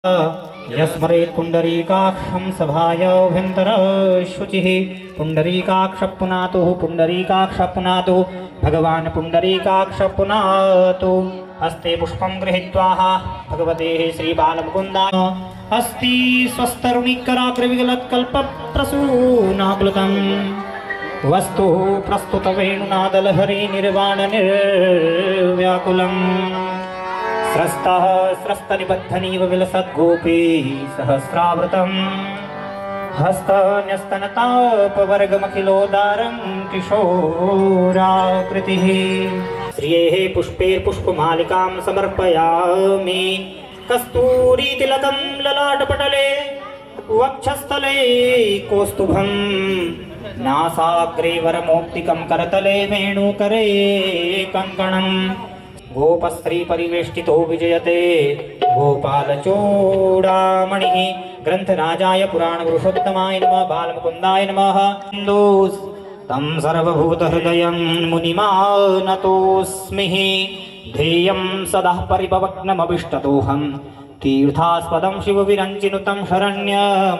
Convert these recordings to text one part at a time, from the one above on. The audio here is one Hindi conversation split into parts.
यस्मरेत् पुण्डरीकाक्षं सभायाभ्यन्तरशुचिः पुण्डरीकाक्ष पुनातु पुण्डरीकाक्ष पुनातु भगवान् पुण्डरीकाक्ष पुनातु हस्ते पुष्पं गृहीत्वा भगवते श्रीबालमुकुन्दाय अस्ति स्वस्तरुणिकराग्रविगलत्कल्पप्रसूनाकुलतं वस्तु प्रस्तुतवेणुनादलहरी निर्वाणनिर्व्याकुलम् स्रस्तः स्रस्तनिबद्धनीव विलसद्गोपी सहस्रावृतम् हस्तन्यस्तनतापवर्गमखिलोदारं किशोराकृतिः श्रियेः पुष्पैर्पुष्पमालिकां समर्पयामि कस्तूरीतिलकं ललाटपटले वक्षस्थले कौस्तुभं नासाग्रे वरमौक्तिकं करतले वेणुकरे कङ्कणम् गोपस्त्री परिवेष्टितो विजयते गोपालचूडामणिः ग्रन्थराजाय पुराणपुरुषोत्तमाय नमः बालमुकुन्दाय नमः तं सर्वभूतहृदयं मुनिमानतोऽस्मि ध्येयं सदा परिपवग्नमभिष्टदोहं तीर्थास्पदं शिवविरञ्चिनुतं शरण्यं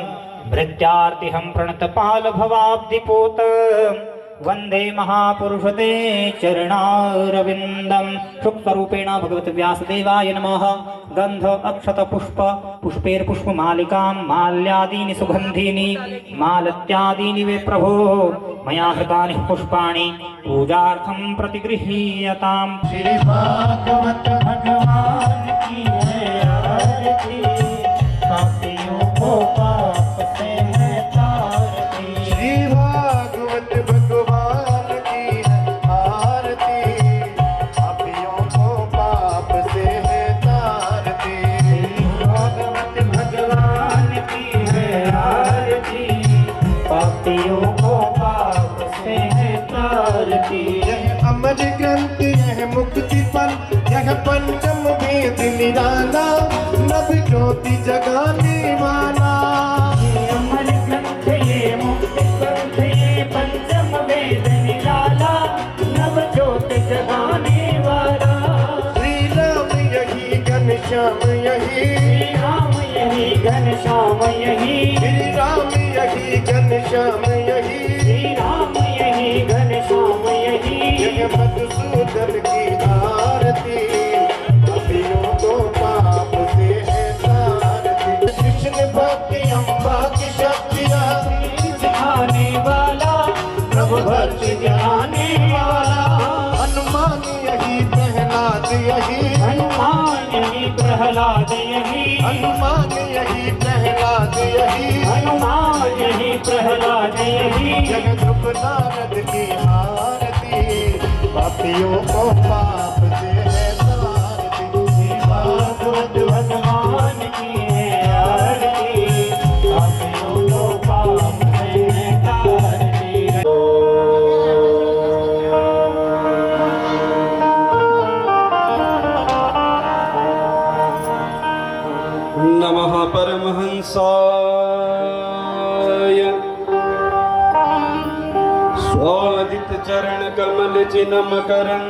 भृत्यार्तिहं प्रणतपालभवाब्धिपोत वंदे महापुरुषते चरणारविन्दं शुक्तरूपेण भगवत व्यासदेवाय नमः गंध अक्षत पुष्प पुष्पैर्पुष्पमालिकां माल्यादीनि सुगन्धीनि मालत्यादीनि वे प्रभो मया हृतानि पुष्पाणि पूजार्थं प्रतिगृह्यताम्। श्री भागवत भगवान की है आरती पापियों को पाप से है तारती। श्री भागवत भगवान की है आरती पापियों को पाप से है तारती। श्री भागवत भगवान की है आरती पापियों को पाप से है तारती। यह अमर ग्रंथ यह मुक्ति फल यह पंचम वेद निराला नभ ज्योति जगाने वाला। ये अमर ग्रंथ ये मुक्ति ग्रंथ ये पंचम वेद निराला नभ ज्योति जगाने वाला। श्री राम यही घनश्याम यही राम यही घनश्याम यही श्री राम यही घनश्याम यही श्री राम यही घनश्याम यही। जय मधुसूदन की आरती पापियों को पाप से है तारती। कृष्ण भक्ति अम्बा की शक्तियाँ सिखाने वाला प्रभु भक्ति जाने वाला। हनुमान यही प्रहलाद यही हनुमान यही प्रहलाद यही हनुमान यही प्रहलाद यही हनुमान यही प्रहलाद यही। जय ध्रुव नारद की आरती पापियों को पाप से है तारती। श्री भागवत भगवान की है आरती पापियों को पाप से है तारती। नमः परमहंसाय स्वादित चरण कमल चिन्ह मकरंदाय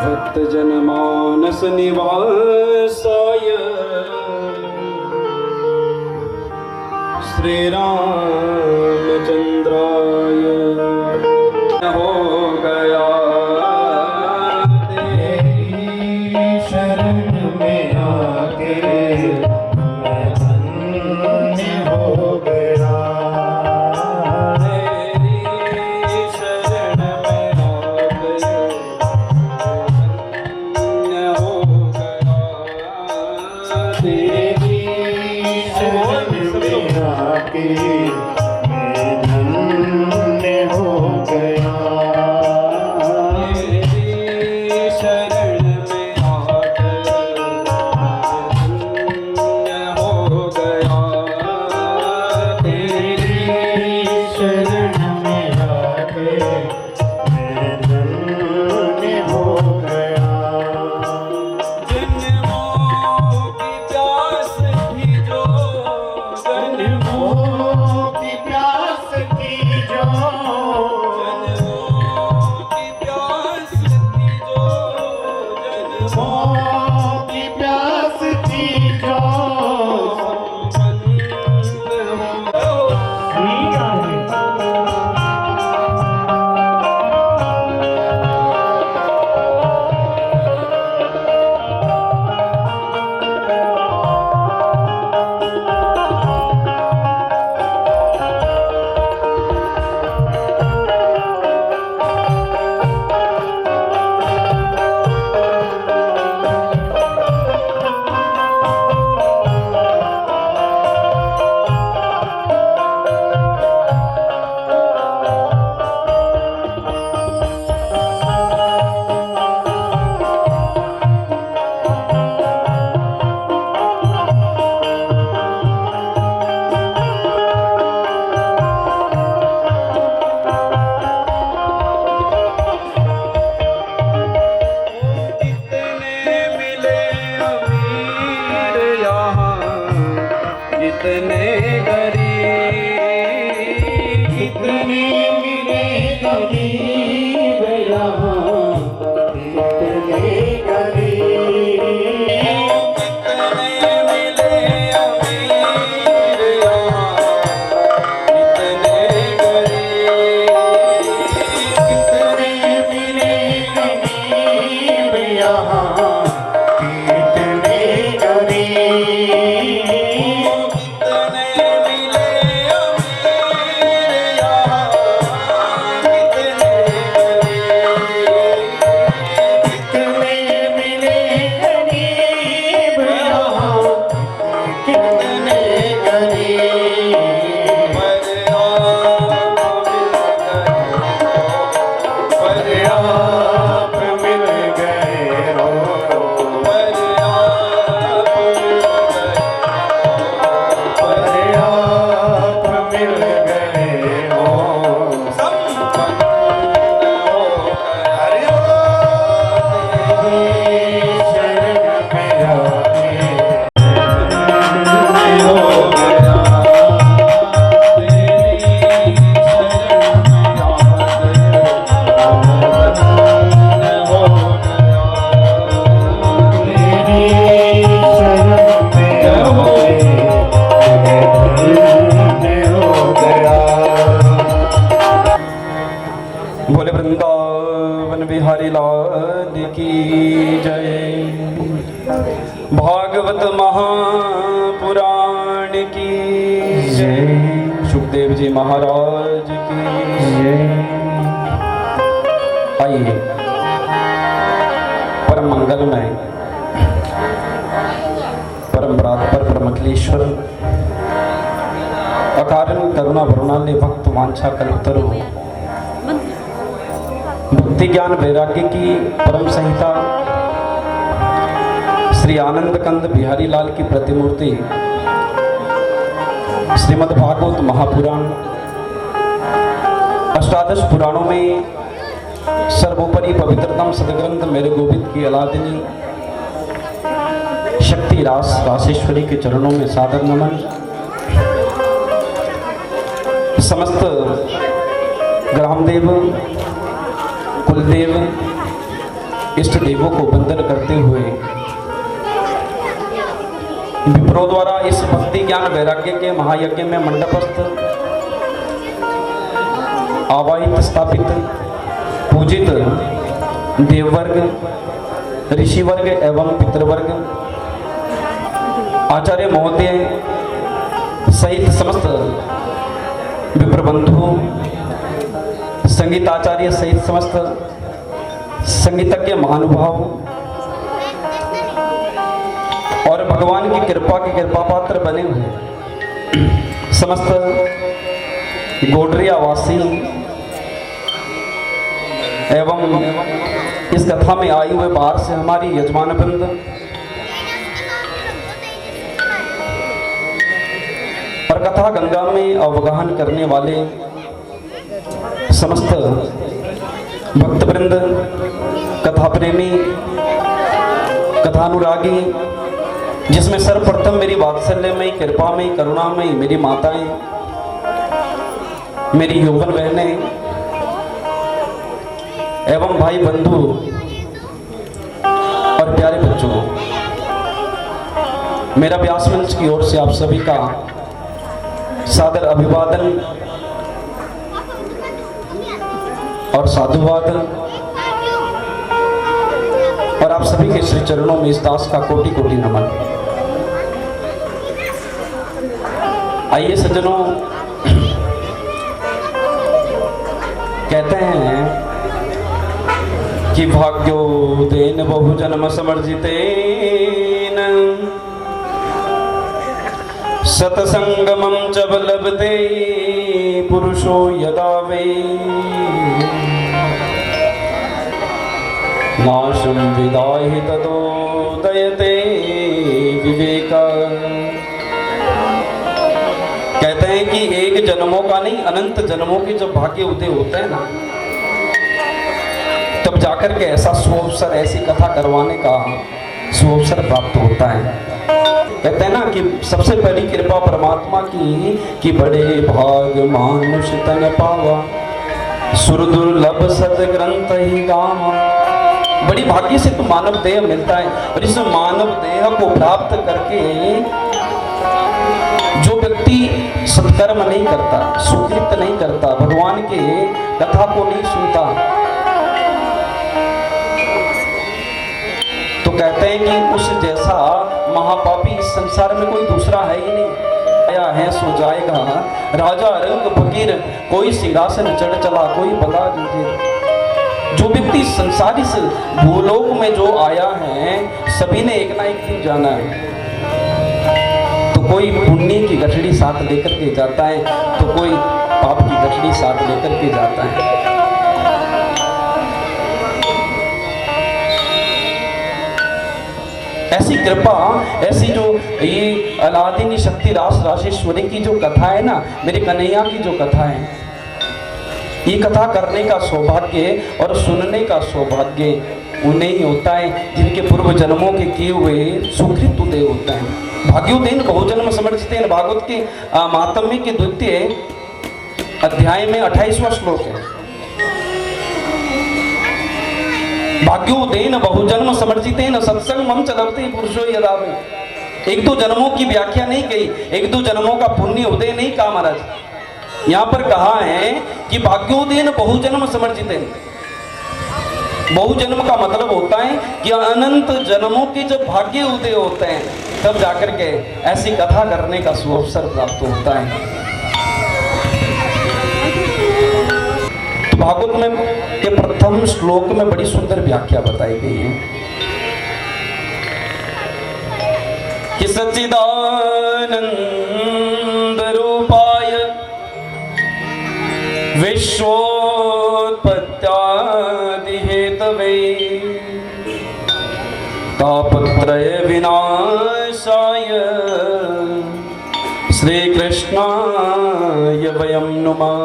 भक्त जन मानस निवासाय श्री रामचंद्राय हो गया की जो की प्यास थी जो बोले वृंदावन बिहारी लाल की जय। भागवत महापुराण की जय। सुखदेव जी महाराज की जय। आइए परम मंगलमय परम पर परमखिलेश्वर अकारण करुणा वरुणालय भक्त वांछा कल्पतरु भक्ति ज्ञान वैराग्य की परम संहिता श्री आनंद कंद बिहारी लाल की प्रतिमूर्ति श्रीमद् भागवत महापुराण अष्टादश पुराणों में सर्वोपरि पवित्रतम सदग्रंथ मेरे गोविंद की अलादिनी शक्ति रास रासेश्वरी के चरणों में सादर नमन। समस्त ग्रामदेव कुलदेव इष्ट देवों को वंदन करते हुए विप्रो द्वारा इस भक्ति ज्ञान वैराग्य के महायज्ञ में मंडपस्थ आवाहित स्थापित पूजित देववर्ग ऋषिवर्ग एवं पितृवर्ग आचार्य महोदय सहित समस्त विप्रबंधु संगीताचार्य सहित समस्त संगीतज्ञ महानुभाव और भगवान की कृपा के कृपा पात्र बने हुए समस्त गोडरिया वासी एवं इस कथा में आए हुए बाहर से हमारी यजमान वृंद और कथा गंगा में अवगाहन करने वाले समस्त भक्तवृंद कथा प्रेमी कथानुरागी जिसमें सर्वप्रथम मेरी वात्सल्यमयी कृपामयी करुणामयी मेरी माताएं मेरी यौवन बहनें एवं भाई बंधु और बच्चों, मेरा व्यास मंच की ओर से आप सभी का सादर अभिवादन और साधुवाद, और आप सभी के श्री चरणों में इस दास का कोटि कोटि नमन। आइए सज्जनों, कहते हैं कि भाग्योदेन बहुजन्म समर्जितेन सतसंगमं च लभते पुरुषो यदा वै नाशं विदाहि तदोदयते विवेक। कहते हैं कि एक जन्मों का नहीं, अनंत जन्मों के जब भाग्य उदय होते हैं ना, तब जाकर के ऐसा सुअवसर, ऐसी कथा करवाने का सुअवसर प्राप्त होता है। कहते हैं ना कि सबसे पहली कृपा परमात्मा की कि बड़े भाग मानुष तन पावा सुर दुर्लभ सत ग्रंथ ही गावा। बड़ी भाग्य से तो मानव देह मिलता है, और इस मानव देह को प्राप्त करके जो व्यक्ति सत्कर्म नहीं करता, सुकृत नहीं करता, भगवान के कथा को नहीं सुनता, तो कहते हैं कि उस जैसा महापापी इस संसार में कोई दूसरा है ही नहीं। आया है सो जाएगा, राजा रंग फकीर, कोई सिंहासन चढ़ चला, कोई बला जंजीर। जो व्यक्ति संसार इस भूलोक में जो आया है, सभी ने एक ना एक दिन जाना है। तो कोई पुण्य की गठड़ी साथ लेकर के जाता है, तो कोई पाप की गठड़ी साथ लेकर के जाता है। ऐसी कृपा, ऐसी जो ये अलादीनी शक्ति रास राजेश्वरी की जो कथा है ना, मेरे कन्हैया की जो कथा है, ये कथा करने का सौभाग्य और सुनने का सौभाग्य उन्हें ही होता है जिनके पूर्व जन्मों के किए हुए सुकृत उदय होता है। भाग्योदेन बहुजन्म समर्जितेन, भागवत के महात्म्य के द्वितीय अध्याय में 28वां श्लोक है। भाग्योदेन बहुजन्म समर्जितेन सत्संगमं च लभते पुरुषो यदा वै। एक दो जन्मों की व्याख्या नहीं कही, एक दो जन्मों का पुण्य उदय नहीं कहा महाराज। यहाँ पर कहा है कि भाग्योदेन बहुजन्म समर्जितेन। बहुजन्म का मतलब होता है कि अनंत जन्मों के जब भाग्य उदय होते हैं, तब जाकर के ऐसी कथा करने का सुअवसर प्राप्त होता है। तो भागवत में के प्रथम श्लोक में बड़ी सुंदर व्याख्या बताई गई है कि सच्चिदानंद रूपाय विश्वोत्पत्त्यादि हेतवे तापत्रय विनाशाय श्री कृष्णाय वयं नुमः।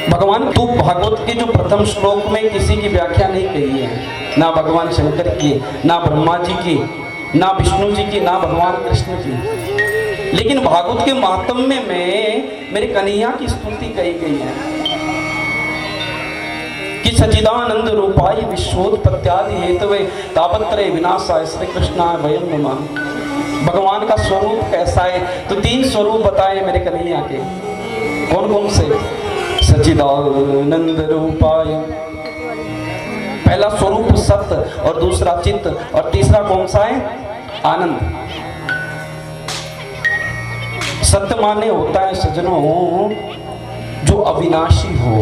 भगवान तू भागवत के जो प्रथम श्लोक में किसी की व्याख्या नहीं कही है, ना भगवान शंकर की, ना ब्रह्मा जी की, ना विष्णु जी की, ना भगवान कृष्ण की, लेकिन भागवत के महात्म्य में मेरे कन्हैया की स्तुति कही गई है कि सच्चिदानंद रूपाय विश्वोत्पत्त्यादि हेतवे तापत्रय विनाशाय श्री कृष्णाय वयं नुमः। भगवान का स्वरूप कैसा है? तो 3 स्वरूप बताए मेरे कन्हैया के। कौन कौन से? सच्चिदानंद रूपाय, पहला स्वरूप सत्य, और दूसरा चित्त, और तीसरा कौन सा है? आनंद। सत्य माने होता है सज्जनों जो अविनाशी हो,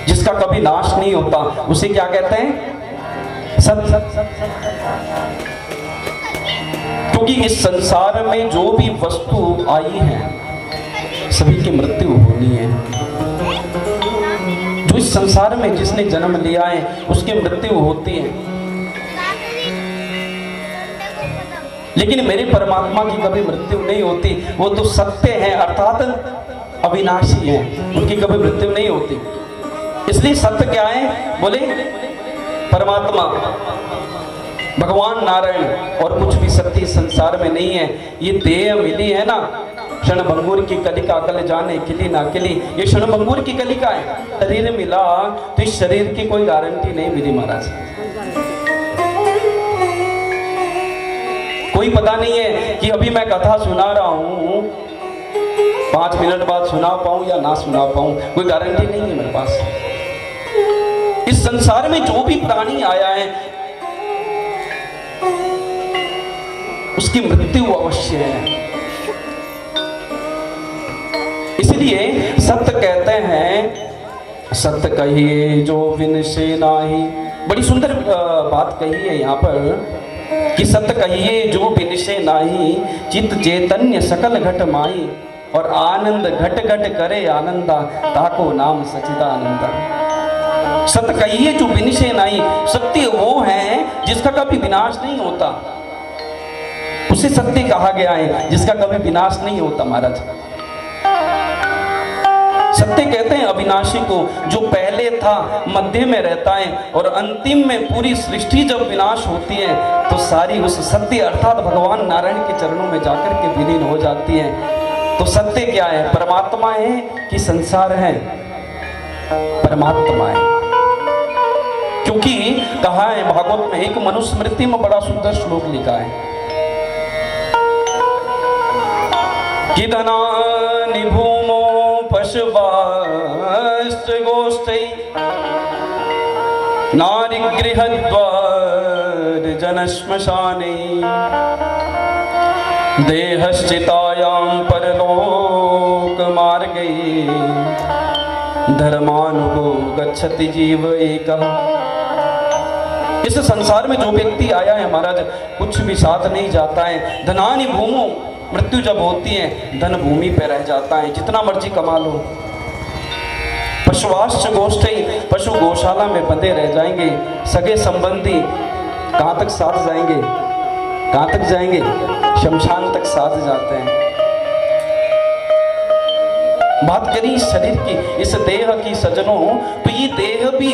जिसका कभी नाश नहीं होता, उसे क्या कहते हैं? सत्य। क्योंकि इस संसार में जो भी वस्तु आई है सभी की मृत्यु होनी है। जो इस संसार में जिसने जन्म लिया है उसकी मृत्यु होती है, लेकिन मेरे परमात्मा की कभी मृत्यु नहीं होती। वो तो सत्य है, अर्थात अविनाशी है, उनकी कभी मृत्यु नहीं होती। इसलिए सत्य क्या है? बोले परमात्मा, भगवान नारायण, और कुछ भी सत्य संसार में नहीं है। ये देह मिली है ना, क्षणभंगुर की कलिका कल जाने खिली ना खिली, ये क्षणभंगुर की कलिका है। शरीर मिला तो इस शरीर की कोई गारंटी नहीं मिली महाराज, कोई पता नहीं है कि अभी मैं कथा सुना रहा हूं 5 मिनट बाद सुना पाऊं या ना सुना पाऊं, कोई गारंटी नहीं है मेरे पास। इस संसार में जो भी प्राणी आया है उसकी मृत्यु अवश्य है। इसलिए सत्य कहते हैं, सत्य कहिए जो विन से नाही। बड़ी सुंदर बात कही है यहाँ पर कि सत्य कहिए जो विन से नाही, चित्त चैतन्य सकल घट माई, और आनंद घट घट करे आनंदा, ताको नाम सच्चिदानंदा। सत्य कहिए जो विन से नाही, सत्य वो है जिसका कभी विनाश नहीं होता, उसे सत्य कहा गया है जिसका कभी विनाश नहीं होता महाराज। सत्य कहते हैं अविनाशी को, जो पहले था मध्य में रहता है और अंतिम में पूरी सृष्टि जब विनाश होती है तो सारी उस सत्य अर्थात भगवान नारायण के चरणों में जाकर के विलीन हो जाती है। तो सत्य क्या है? परमात्मा है कि संसार है? परमात्मा है, क्योंकि कहा है भागवत में, एक मनुस्मृति में बड़ा सुंदर श्लोक लिखा है कि धनानि भूमो पशुवाश्च गोष्ठै नारिगृहद्वार जनश्मशाने देहश्चितायां परलोक मार्गे धर्मानुगो गच्छति जीव एकः। इस संसार में जो व्यक्ति आया है महाराज, कुछ भी साथ नहीं जाता है। धनानि भूमो, मृत्यु जब होती है धन भूमि पे रह जाता है, जितना मर्जी कमा लो। पशुवाश्च गोष्ठी, पशु गौशाला में बंधे रह जाएंगे। सगे संबंधी कहाँ तक साथ जाएंगे? कहाँ तक जाएंगे? शमशान तक साथ जाते हैं। बात करी इस शरीर की, इस देह की सजनों, तो ये देह भी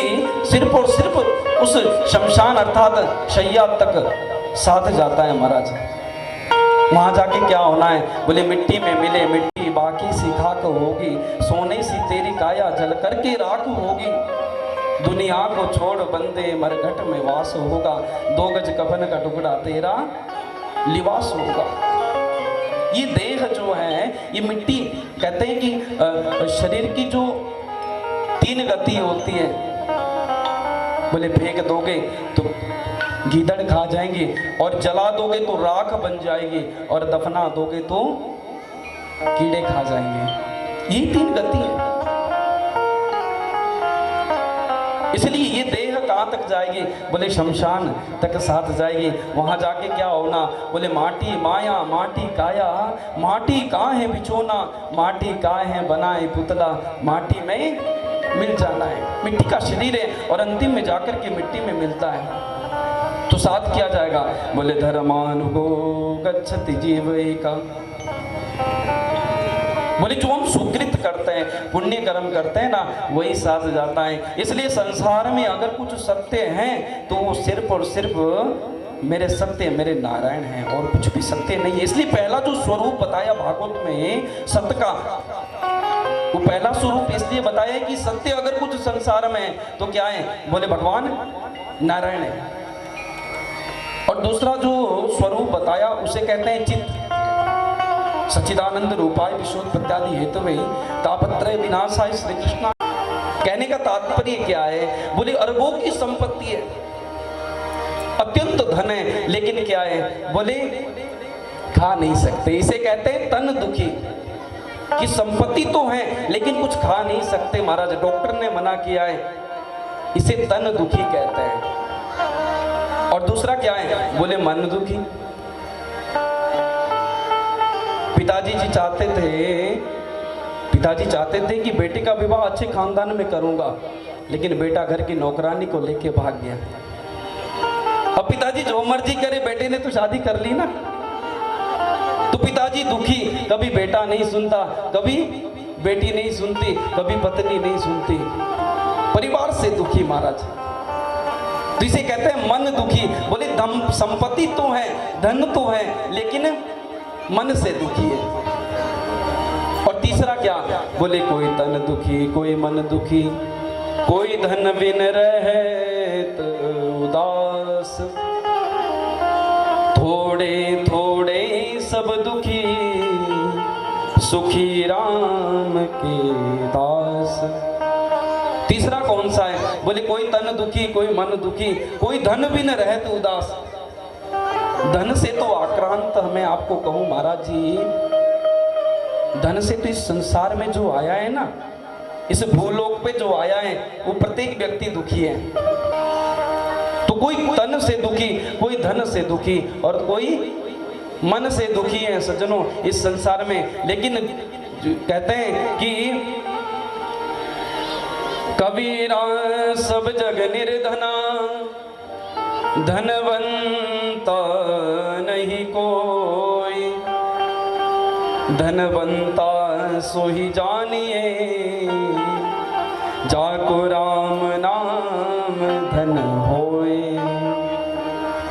सिर्फ और सिर्फ उस शमशान अर्थात शैया तक साथ जाता है महाराज। वहां जाके क्या होना है? बोले मिट्टी में मिले मिट्टी, बाकी सी खाक होगी, सोने सी तेरी काया जल करके राख होगी। दुनिया को छोड़ बंदे मरघट में वास होगा, 2 गज कफन का टुकड़ा तेरा लिबास होगा। ये देह जो है ये मिट्टी, कहते हैं कि शरीर की जो 3 गति होती है, बोले फेंक दोगे तो गीदड़ खा जाएंगे, और जला दोगे तो राख बन जाएगी, और दफना दोगे तो कीड़े खा जाएंगे। ये 3 गति है। इसलिए ये देह कहाँ तक जाएगी? बोले शमशान तक साथ जाएगी। वहां जाके क्या होना? बोले माटी माया माटी काया, माटी कहाँ है बिछोना, माटी कहाँ है बनाए पुतला, माटी में मिल जाना है। मिट्टी का शरीर है और अंतिम में जाकर के मिट्टी में मिलता है। तो साथ किया जाएगा? बोले धर्मानुगो गच्छति जीव एका। बोले जो हम सुकृत करते हैं, पुण्य कर्म करते हैं ना, वही साथ जाता है। इसलिए संसार में अगर कुछ सत्य हैं तो वो सिर्फ और सिर्फ मेरे सत्य मेरे नारायण हैं, और कुछ भी सत्य नहीं है। इसलिए पहला जो स्वरूप बताया भागवत में सत्य का, वो पहला स्वरूप इसलिए बताया है कि सत्य अगर कुछ संसार में है तो क्या है? बोले भगवान नारायण है। और दूसरा जो स्वरूप बताया उसे कहते हैं चित्त। सच्चिदानंद रूपाय विश्वोत्पत्त्यादि हेतवे तापत्रय विनाशाय श्री कृष्ण। कहने का तात्पर्य क्या है? बोले अरबों की संपत्ति है, अत्यंत धन है, लेकिन क्या है? बोले खा नहीं सकते। इसे कहते हैं तन दुखी, कि संपत्ति तो है लेकिन कुछ खा नहीं सकते। महाराज डॉक्टर ने मना किया है, इसे तन दुखी कहते हैं। और दूसरा क्या है? बोले मन दुखी। पिताजी चाहते थे कि बेटे का विवाह अच्छे खानदान में करूंगा, लेकिन बेटा घर की नौकरानी को लेके भाग गया। अब पिताजी जो मर्जी करे, बेटे ने तो शादी कर ली ना, तो पिताजी दुखी। कभी बेटा नहीं सुनता, कभी बेटी नहीं सुनती, कभी पत्नी नहीं सुनती, परिवार से दुखी महाराज। तो इसे कहते हैं मन दुखी। बोले संपत्ति तो है, धन तो है, लेकिन मन से दुखी है। तीसरा क्या? बोले कोई तन दुखी, कोई मन दुखी, कोई धन बिन रहत उदास, थोड़े थोड़े सब दुखी, सुखी राम के दास। तीसरा कौन सा है? बोले कोई तन दुखी, कोई मन दुखी, कोई धन बिन रहत उदास। धन से तो आक्रांत मैं आपको कहूं महाराज जी, धन से तो इस संसार में जो आया है ना, इस भूलोक पे जो आया है, वो प्रत्येक व्यक्ति दुखी है। तो कोई तन से दुखी, कोई धन से दुखी और कोई मन से दुखी है सज्जनों इस संसार में। लेकिन कहते हैं कि कबीरा सब जग निर्धना, धनवंता नहीं कोई, धनवंता सो ही जानिए, जाको राम नाम धन होए।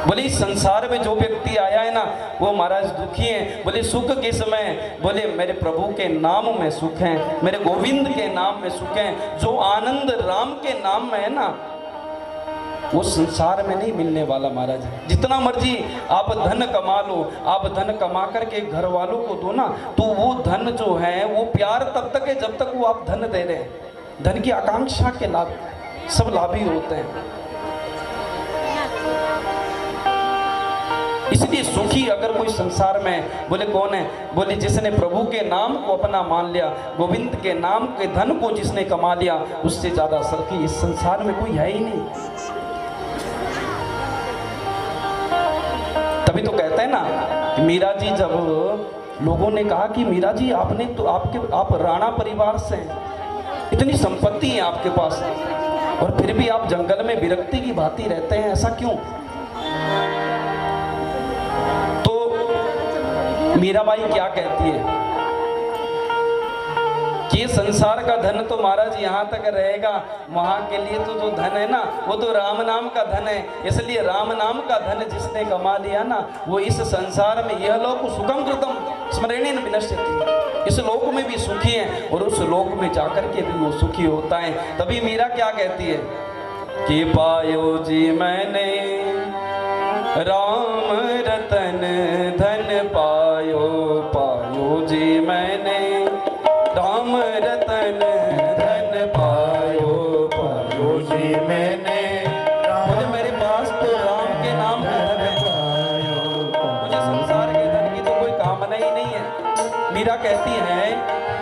बोले इस संसार में जो व्यक्ति आया है ना, वो महाराज दुखी है। बोले सुख किस में? बोले मेरे प्रभु के नाम में सुख है, मेरे गोविंद के नाम में सुख है। जो आनंद राम के नाम में है ना, वो संसार में नहीं मिलने वाला महाराज। जितना मर्जी आप धन कमा लो, आप धन कमा करके घर वालों को दो ना, तो वो धन जो है वो प्यार तब तक है जब तक वो आप धन दे रहे हैं। धन की आकांक्षा के लाभ सब लाभी होते हैं। इसलिए सुखी अगर कोई संसार में, बोले कौन है? बोले जिसने प्रभु के नाम को अपना मान लिया, गोविंद के नाम के धन को जिसने कमा लिया, उससे ज्यादा सुखी इस संसार में कोई है ही नहीं। तभी तो कहते हैं ना कि मीरा जी, जब लोगों ने कहा कि मीरा जी आपने तो आप राणा परिवार से हैं, इतनी संपत्ति है आपके पास, और फिर भी आप जंगल में विरक्ति की भांति रहते हैं, ऐसा क्यों? तो मीराबाई क्या कहती है कि संसार का धन तो महाराज यहाँ तक रहेगा, वहां के लिए तो जो धन है ना, वो तो राम नाम का धन है। इसलिए राम नाम का धन जिसने कमा लिया ना, वो इस संसार में यह लोक सुखम कृतम स्मरणेन विनश्यति, इस लोक में भी सुखी है और उस लोक में जाकर के भी वो सुखी होता है। तभी मीरा क्या कहती है कि पायो जी मैंने राम रतन धन पायो, पायो जी मैंने राम रतन धन पायो, पायो जी मैंने। मुझे मेरे पास तो राम के नाम का धन है, मुझे संसार के धन की तो कोई कामना ही नहीं है। मीरा कहती है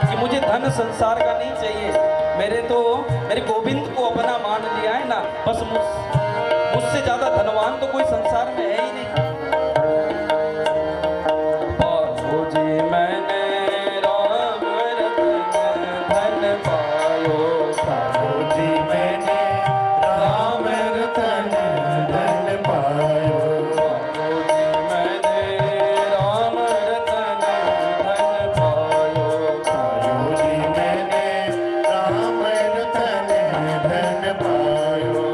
कि मुझे धन संसार का नहीं चाहिए, मेरे गोविंद को अपना मान लिया है ना, बस मुझसे ज्यादा धनवान तो कोई संसार में है ही नहीं। पायो जी मैंने राम रतन धन पायो, पायो जी मैंने राम रतन धन पायो, पायो जी मैंने राम रतन धन पायो, पायो जी मैंने राम रतन धन पायो।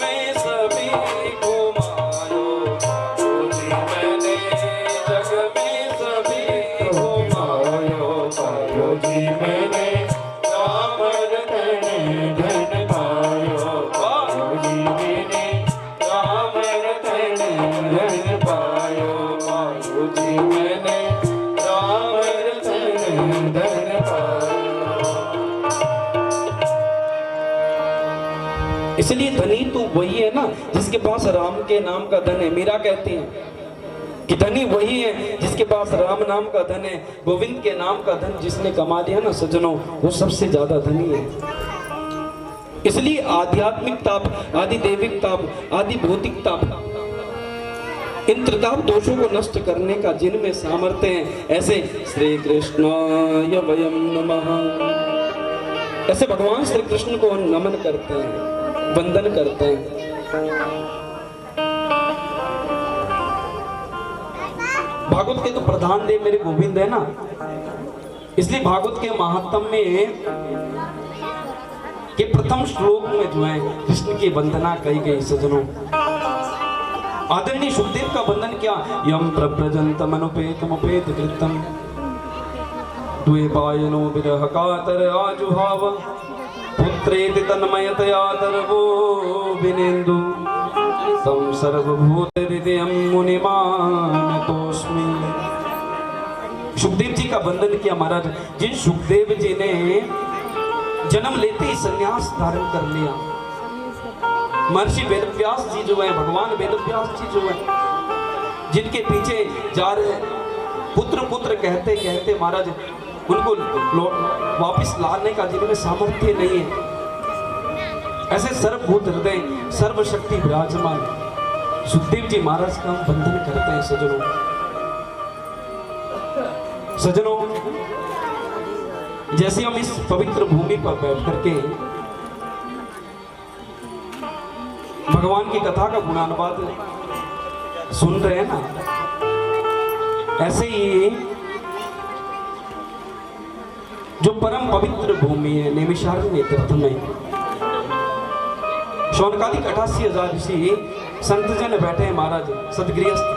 में सभी घुमायो मायो जी मैंने जग में सभी घुमायो पायो जी मैंने राम रतन धन पायो पायो जी मैंने राम रतन धन पायो पायो जी मैंने राम रतन धन पायो। इसलिए धनी तो वही है ना जिसके पास राम के नाम का धन है। मीरा कहती है कि धनी वही है जिसके पास राम नाम का धन है। गोविंद के नाम का धन जिसने कमा लिया ना सज्जनों, वो सबसे ज्यादा धनी है। इसलिए आध्यात्मिक ताप, आदि दैविक ताप, आदि भौतिक ताप, इन त्रिताप दोषों को नष्ट करने का जिनमें सामर्थ्य है, ऐसे श्री कृष्णाय वयम नमः, ऐसे भगवान श्री कृष्ण को नमन करते हैं, वंदन करते हैं। भागवत के तो प्रधान देव मेरे गोविंद है ना, इसलिए भागवत के महात्म में के प्रथम श्लोक में जो है कृष्ण की वंदना कही गई। सज्जनों, आदरणीय सुखदेव का वंदन क्या, यम प्रव्रजंतम अनुपेतमुपेत कृतम द्वैपायनो विरह कातर आजुहाव पुत्रेति तन्मयतया तर्वो विनेन्दु तम सर्वभूत हृदयं मुनिमानतोस्मि। सुखदेव जी का वंदन किया महाराज, जिन सुखदेव जी ने जन्म लेते ही संन्यास धारण कर लिया। महर्षि वेदव्यास जी जो है, भगवान वेदव्यास जी जो है, जिनके पीछे जा रहे पुत्र पुत्र कहते कहते महाराज उनको वापिस लाने का जिनमें सामर्थ्य नहीं है, ऐसे सर्वभूत हृदय सर्वशक्ति विराजमान सुखदेव जी महाराज का वंदन करते हैं। सज्जनों, जैसे हम इस पवित्र भूमि पर बैठ करके भगवान की कथा का गुणानुवाद सुन रहे हैं ना, ऐसे ही जो परम पवित्र भूमि है नैमिषारण्य तीर्थ में शौनकादिक 88,000 ऋषि संतजन बैठे हैं महाराज, सदगृहस्थ।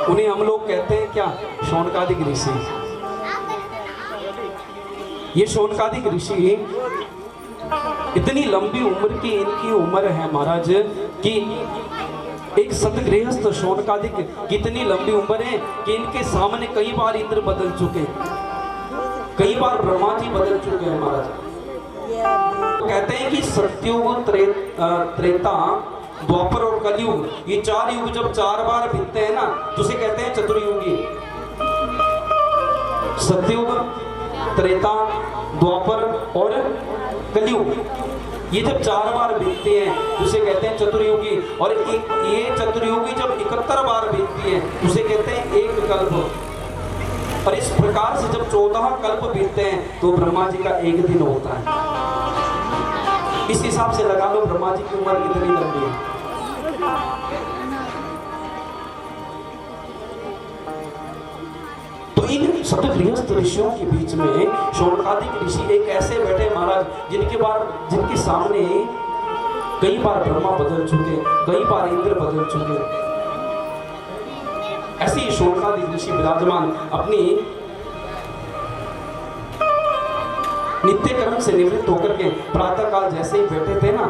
उन्हें हम लोग कहते हैं क्या, शौनकादिक ऋषि। ये शौनकादिक ऋषि इतनी लंबी उम्र की इनकी उम्र है महाराज कि एक सतगृहस्थ शौनकादिक कितनी लंबी उम्र है कि इनके सामने कई बार इंद्र बदल चुके, कई बार ब्रह्मा जी बदल चुके हैं महाराज। तो कहते हैं कि सत्युग, त्रेता, द्वापर और कलयुग, ये 4 युग जब 4 बार बीतते हैं ना तो उसे कहते हैं चतुर्युगी। सत्युग, त्रेता, द्वापर और कलयुग, ये जब 4 बार बीतते हैं तो उसे कहते हैं चतुर्युगी। और ये चतुर्युगी जब 71 बार बीतती है उसे कहते हैं एक कल्प। और इस प्रकार से जब 14 कल्प बीतते हैं तो ब्रह्मा जी का एक दिन होता है। इस हिसाब से लगा लो ब्रह्मा जी की उम्र कितनी लंबी है। तो इन सतगृहस्थ ऋषियों के बीच में शौनकादिक ऋषि एक ऐसे बैठे महाराज जिनके सामने कई बार ब्रह्मा बदल चुके, कई बार इंद्र बदल चुके। ऐसे ही शौनकादिक ऋषि विराजमान अपनी नित्य कर्म से निवृत्त होकर के प्रातः काल जैसे ही बैठे थे ना,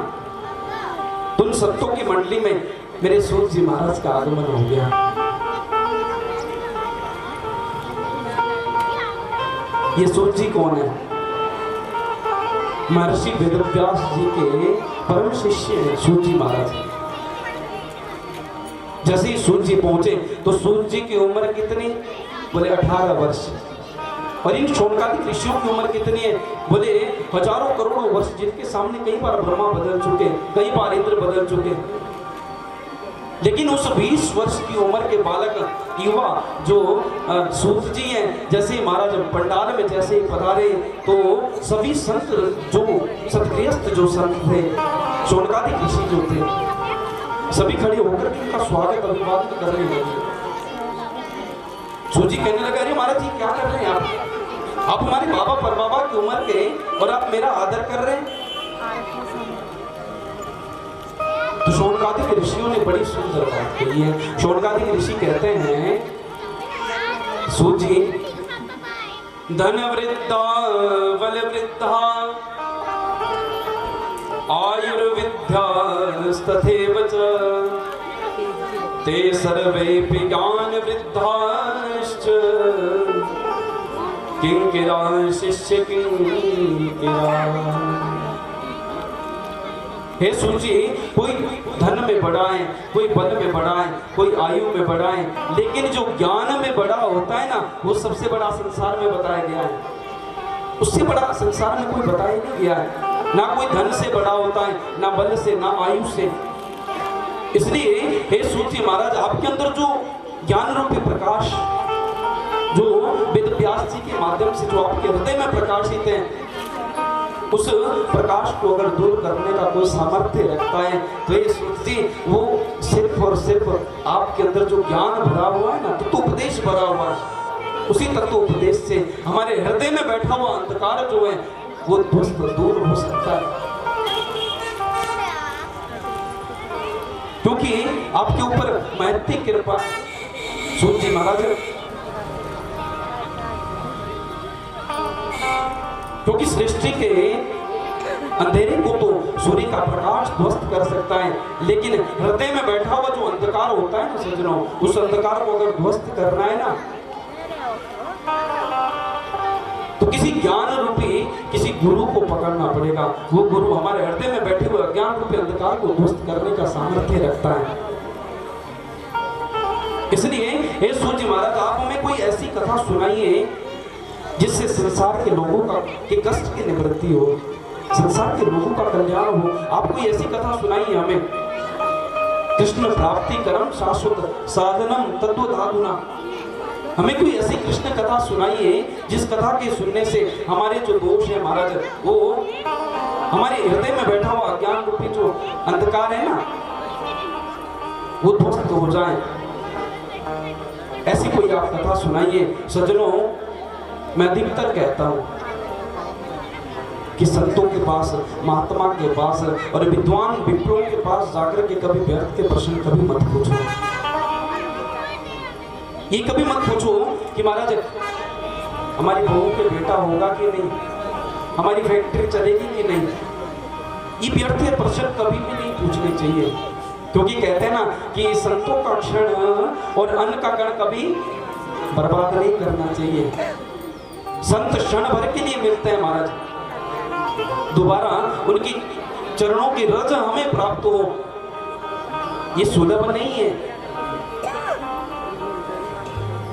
तो उन संतों की मंडली में मेरे सूर्य जी महाराज का आगमन हो गया। ये सूर्य जी कौन है? महर्षि वेदव्यास जी के परम शिष्य हैं सूर्य जी महाराज। जैसे ही सूर्य जी पहुंचे तो सूर्य जी की उम्र कितनी? बोले 18 वर्ष। और इन शौनकादिक ऋषियों की उम्र कितनी है? बोले हजारों करोड़ों वर्ष, जिनके सामने कई बार ब्रह्मा बदल चुके, कई बार इंद्र बदल चुके। लेकिन उस 20 वर्ष की उम्र के बालक युवा जो सूर्य जी हैं, जैसे महाराज पंडाल में जैसे ही पधारे तो सभी संत जो सतगृहस्थ जो संत थे, शौनकादिक ऋषि जो थे, सभी खड़े होकर उनका स्वागत अभिवादन करने लगे। सूर्य जी कहने लगा, अरे महाराज जी क्या कर रहे हैं आप हमारे बाबा परबाबा की उम्र के और आप मेरा आदर कर रहे हैं। शौनकादिक ऋषियों ने बड़ी सुंदर बात कही है। शौनकादिक ऋषि कहते हैं, सूजी धन वृद्धा बल वृद्धा आयुर्विद्या तथैव च ते सर्वेऽपि ज्ञान वृद्धाश्च किंकिरा शिष्य किंकिरा। हे सूची, कोई धन में बड़ा है, कोई बल में बड़ा है, कोई आयु में बड़ा है, लेकिन जो ज्ञान में बड़ा होता है ना, वो सबसे बड़ा संसार में बताया गया है। उससे बड़ा संसार में कोई बताया नहीं गया है। ना कोई धन से बड़ा होता है, ना बल से, ना आयु से। इसलिए हे सूची महाराज, आपके अंदर जो ज्ञान रूपी प्रकाश, जो वेद व्यास जी के माध्यम से जो आपके हृदय में प्रकाशित है, उस प्रकाश को अगर दूर करने का कोई सामर्थ्य रखता है तो ये सूची, वो सिर्फ और सिर्फ आपके अंदर जो ज्ञान भरा हुआ है ना, तत्वोपदेश भरा हुआ है, उसी तत्वोपदेश से हमारे हृदय में बैठा हुआ अंधकार जो है वो ध्वस्त दूर हो सकता है। क्योंकि आपके ऊपर महती कृपा सूची महाराज, क्योंकि सृष्टि के अंधेरे को तो सूर्य का प्रकाश ध्वस्त कर सकता है, लेकिन हृदय में बैठा हुआ जो अंधकार होता है ना सज्जनों, उस अंधकार को अगर ध्वस्त करना है ना, तो किसी ज्ञान रूपी किसी गुरु को पकड़ना पड़ेगा। वो गुरु हमारे हृदय में बैठे हुए अज्ञान रूपी अंधकार को ध्वस्त करने का सामर्थ्य रखता है। इसलिए हे सूर्य महाराज, आप हमें कोई ऐसी कथा सुनाइए जिससे संसार के लोगों का के कष्ट की निवृत्ति हो, संसार के लोगों का कल्याण हो। आप कोई ऐसी कथा सुनाइए हमें। कृष्ण प्राप्ति करम शाश्वत साधनम तत्वधाधुना। हमें कोई ऐसी कृष्ण कथा सुनाइए जिस कथा के सुनने से हमारे जो दोष है महाराज, वो हमारे हृदय में बैठा हुआ अज्ञान रूपी जो अंधकार है ना, वो ध्वस्त हो जाए। ऐसी कोई आप कथा सुनाइए। सज्जनों, मैं अधिकतर कहता हूं कि संतों के पास, महात्मा के पास और विद्वान विप्रों के पास जाकर के कभी व्यर्थ के प्रश्न कभी मत पूछो। ये कभी मत पूछो कि महाराज हमारी बहू के बेटा होगा कि नहीं, हमारी फैक्ट्री चलेगी कि नहीं। ये व्यर्थ प्रश्न कभी भी नहीं पूछने चाहिए, क्योंकि कहते हैं ना कि संतों का क्षण और अन्न का कण कभी बर्बाद नहीं करना चाहिए। संत क्षण भर के लिए मिलते हैं महाराज, दोबारा उनकी चरणों की रज हमें प्राप्त हो, ये सुलभ नहीं है।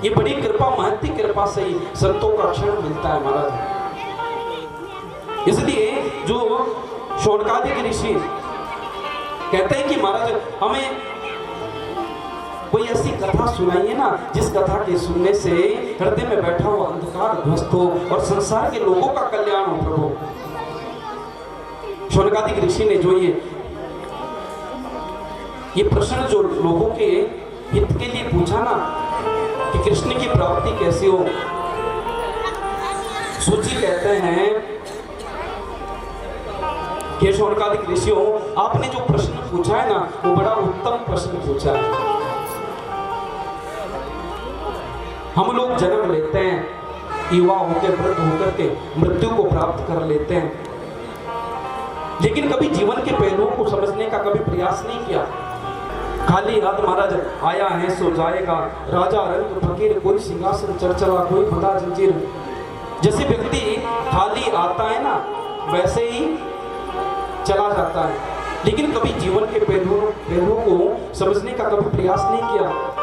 ये बड़ी कृपा, महती कृपा से ही संतों का क्षण मिलता है महाराज। इसलिए जो शौनकादिक ऋषि कहते हैं कि महाराज हमें कोई ऐसी कथा सुनाइए ना जिस कथा के सुनने से हृदय में बैठा हुआ अंधकार ध्वस्त हो और संसार के लोगों का कल्याण हो। प्रभु, शौनकादिक ऋषि ने जो ये प्रश्न जो लोगों के हित के लिए पूछा ना कि कृष्ण की प्राप्ति कैसे हो, सूची कहते हैं कि शौनकादिक ऋषियों, आपने जो प्रश्न पूछा है ना वो बड़ा उत्तम प्रश्न पूछा है। हम लोग जन्म लेते हैं, युवा होकर वृद्ध होकर के मृत्यु को प्राप्त कर लेते हैं, लेकिन कभी जीवन के पहलुओं को समझने का कभी प्रयास नहीं किया। खाली हाथ महाराज आया है सो जाएगा, राजा रंग फकीर, कोई सिंहासन चर्चला, कोई बंधा जंजीर। जैसे व्यक्ति खाली आता है ना वैसे ही चला जाता है, लेकिन कभी जीवन के पहलुओं को समझने का कभी प्रयास नहीं किया।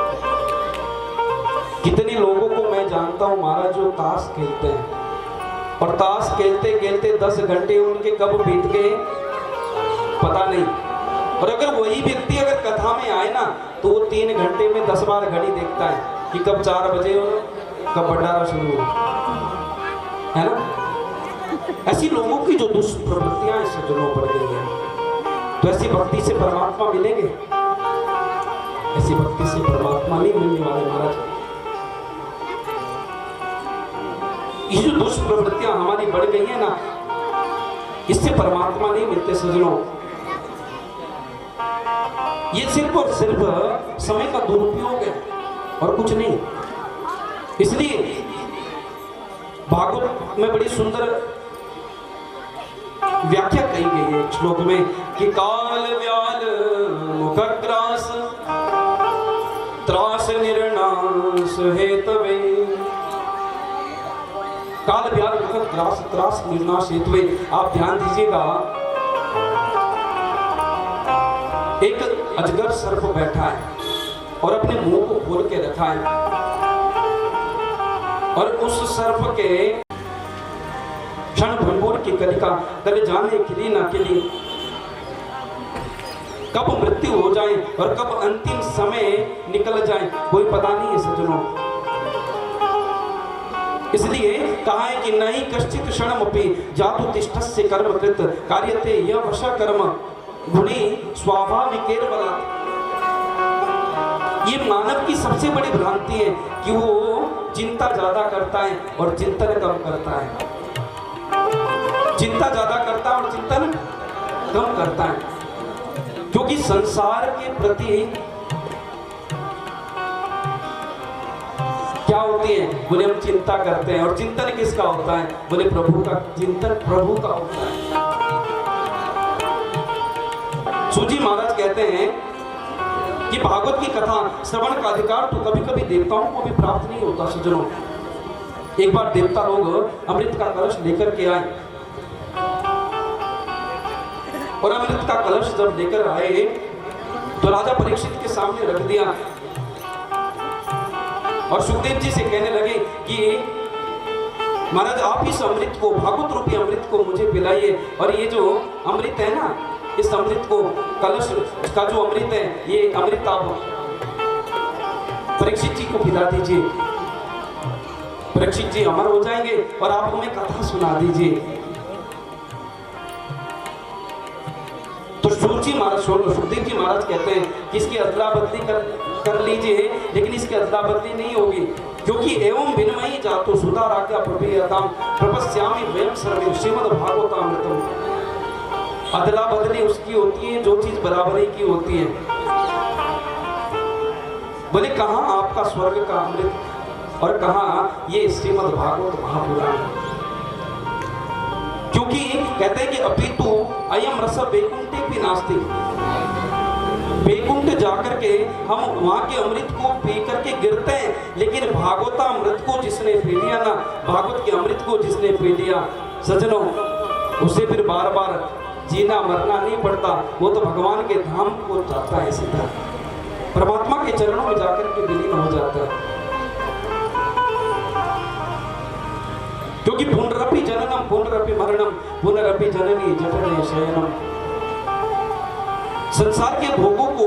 कितने लोगों को मैं जानता हूं महाराज जो ताश खेलते हैं और ताश खेलते खेलते 10 घंटे उनके कब बीत गए पता नहीं, और अगर वही व्यक्ति अगर कथा में आए ना तो वो 3 घंटे में 10 बार घड़ी देखता है कि कब 4 बजे हो, कब भंडारा शुरू हो, है ना। ऐसी लोगों की जो दुष्प्रवृत्तियां सज्जनों पड़ गई हैं, तो ऐसी भक्ति से परमात्मा मिलेंगे? ऐसी भक्ति से परमात्मा नहीं मिलने वाले महाराज। ये जो दुष्प्रवृत्तियां हमारी बढ़ गई है ना, इससे परमात्मा नहीं मिलते सज्जनों। ये सिर्फ और सिर्फ समय का दुरुपयोग है और कुछ नहीं। इसलिए भागवत में बड़ी सुंदर व्याख्या कही गई है श्लोक में कि काल व्याल मुखग्रास त्रास निर्नाश हेतवे। काल व्याल मुखग्रास त्रास निर्नाश हेतवे। आप ध्यान दीजिएगा, एक अजगर सर्प बैठा है और अपने मुंह को खोल के रखा है और उस सर्प के क्षण भंगुर की कलिका कल जाने खिली ना खिली, कब मृत्यु हो जाए और कब अंतिम समय निकल जाए कोई पता नहीं है सज्जनों। इसलिए कहा है कि नहीं कश्चित क्षणमपि जातु तिष्ठस्य कर्मकृत कार्यते यह वश कर्म गुणी स्वाभाविकेर बलात्। ये मानव की सबसे बड़ी भ्रांति है कि वो चिंता ज्यादा करता है और चिंतन कम करता है, चिंता ज्यादा करता है और चिंतन कम करता है। क्योंकि संसार के प्रति क्या होती है, बोले हम चिंता करते हैं, और चिंतन किसका होता है, बोले प्रभु का चिंतन प्रभु का होता है। सूजी महाराज कहते हैं कि भागवत की कथा श्रवण का अधिकार तो कभी कभी देवताओं को भी प्राप्त नहीं होता सज्जनों। एक बार देवता लोग अमृत का कलश लेकर के आए और अमृत का कलश जब लेकर आए तो राजा परीक्षित के सामने रख दिया और सुखदेव जी से कहने लगे कि महाराज आप इस अमृत को, भागवत रूपी अमृत को मुझे पिलाइए, और ये जो अमृत है ना, इस अमृत को, कलश का जो अमृत है, ये अमृत आप परीक्षित जी को पिला दीजिए। परीक्षित जी अमर हो जाएंगे और आप हमें कथा सुना दीजिए। तो सुखदेव जी महाराज कहते हैं कि इसकी अदला बदली कर लीजिए, लेकिन इसकी अदला बदली नहीं होगी, क्योंकि एवं विनमयी जातो सुधाराज्ञा प्रभेयताम प्रपस्यामि वयं सर्वे श्रीमद् भागवतामृतम्। अदला बदली उसकी होती है जो चीज बराबरी की होती है। बोले कहां आपका स्वर्ग का अमृत और कहां ये श्रीमद् भागवत महापुराण। क्योंकि कहते हैं कि अपितु अयम रस वैकुंठे भी नास्ति। वैकुंठ जाकर के हम वहां के अमृत को पी करके गिरते हैं, लेकिन भागवतामृत को जिसने पी लिया ना, भागवत के अमृत को जिसने पी लिया सज्जनों, उसे फिर बार बार जीना मरना नहीं पड़ता। वो तो भगवान के धाम को जाता है, सीधा परमात्मा के चरणों में जाकर के विलीन हो जाता है। क्योंकि पुनरपि जननम पुनरपि मरणम पुनरपि जननी जठरे शयनम। संसार के भोगों को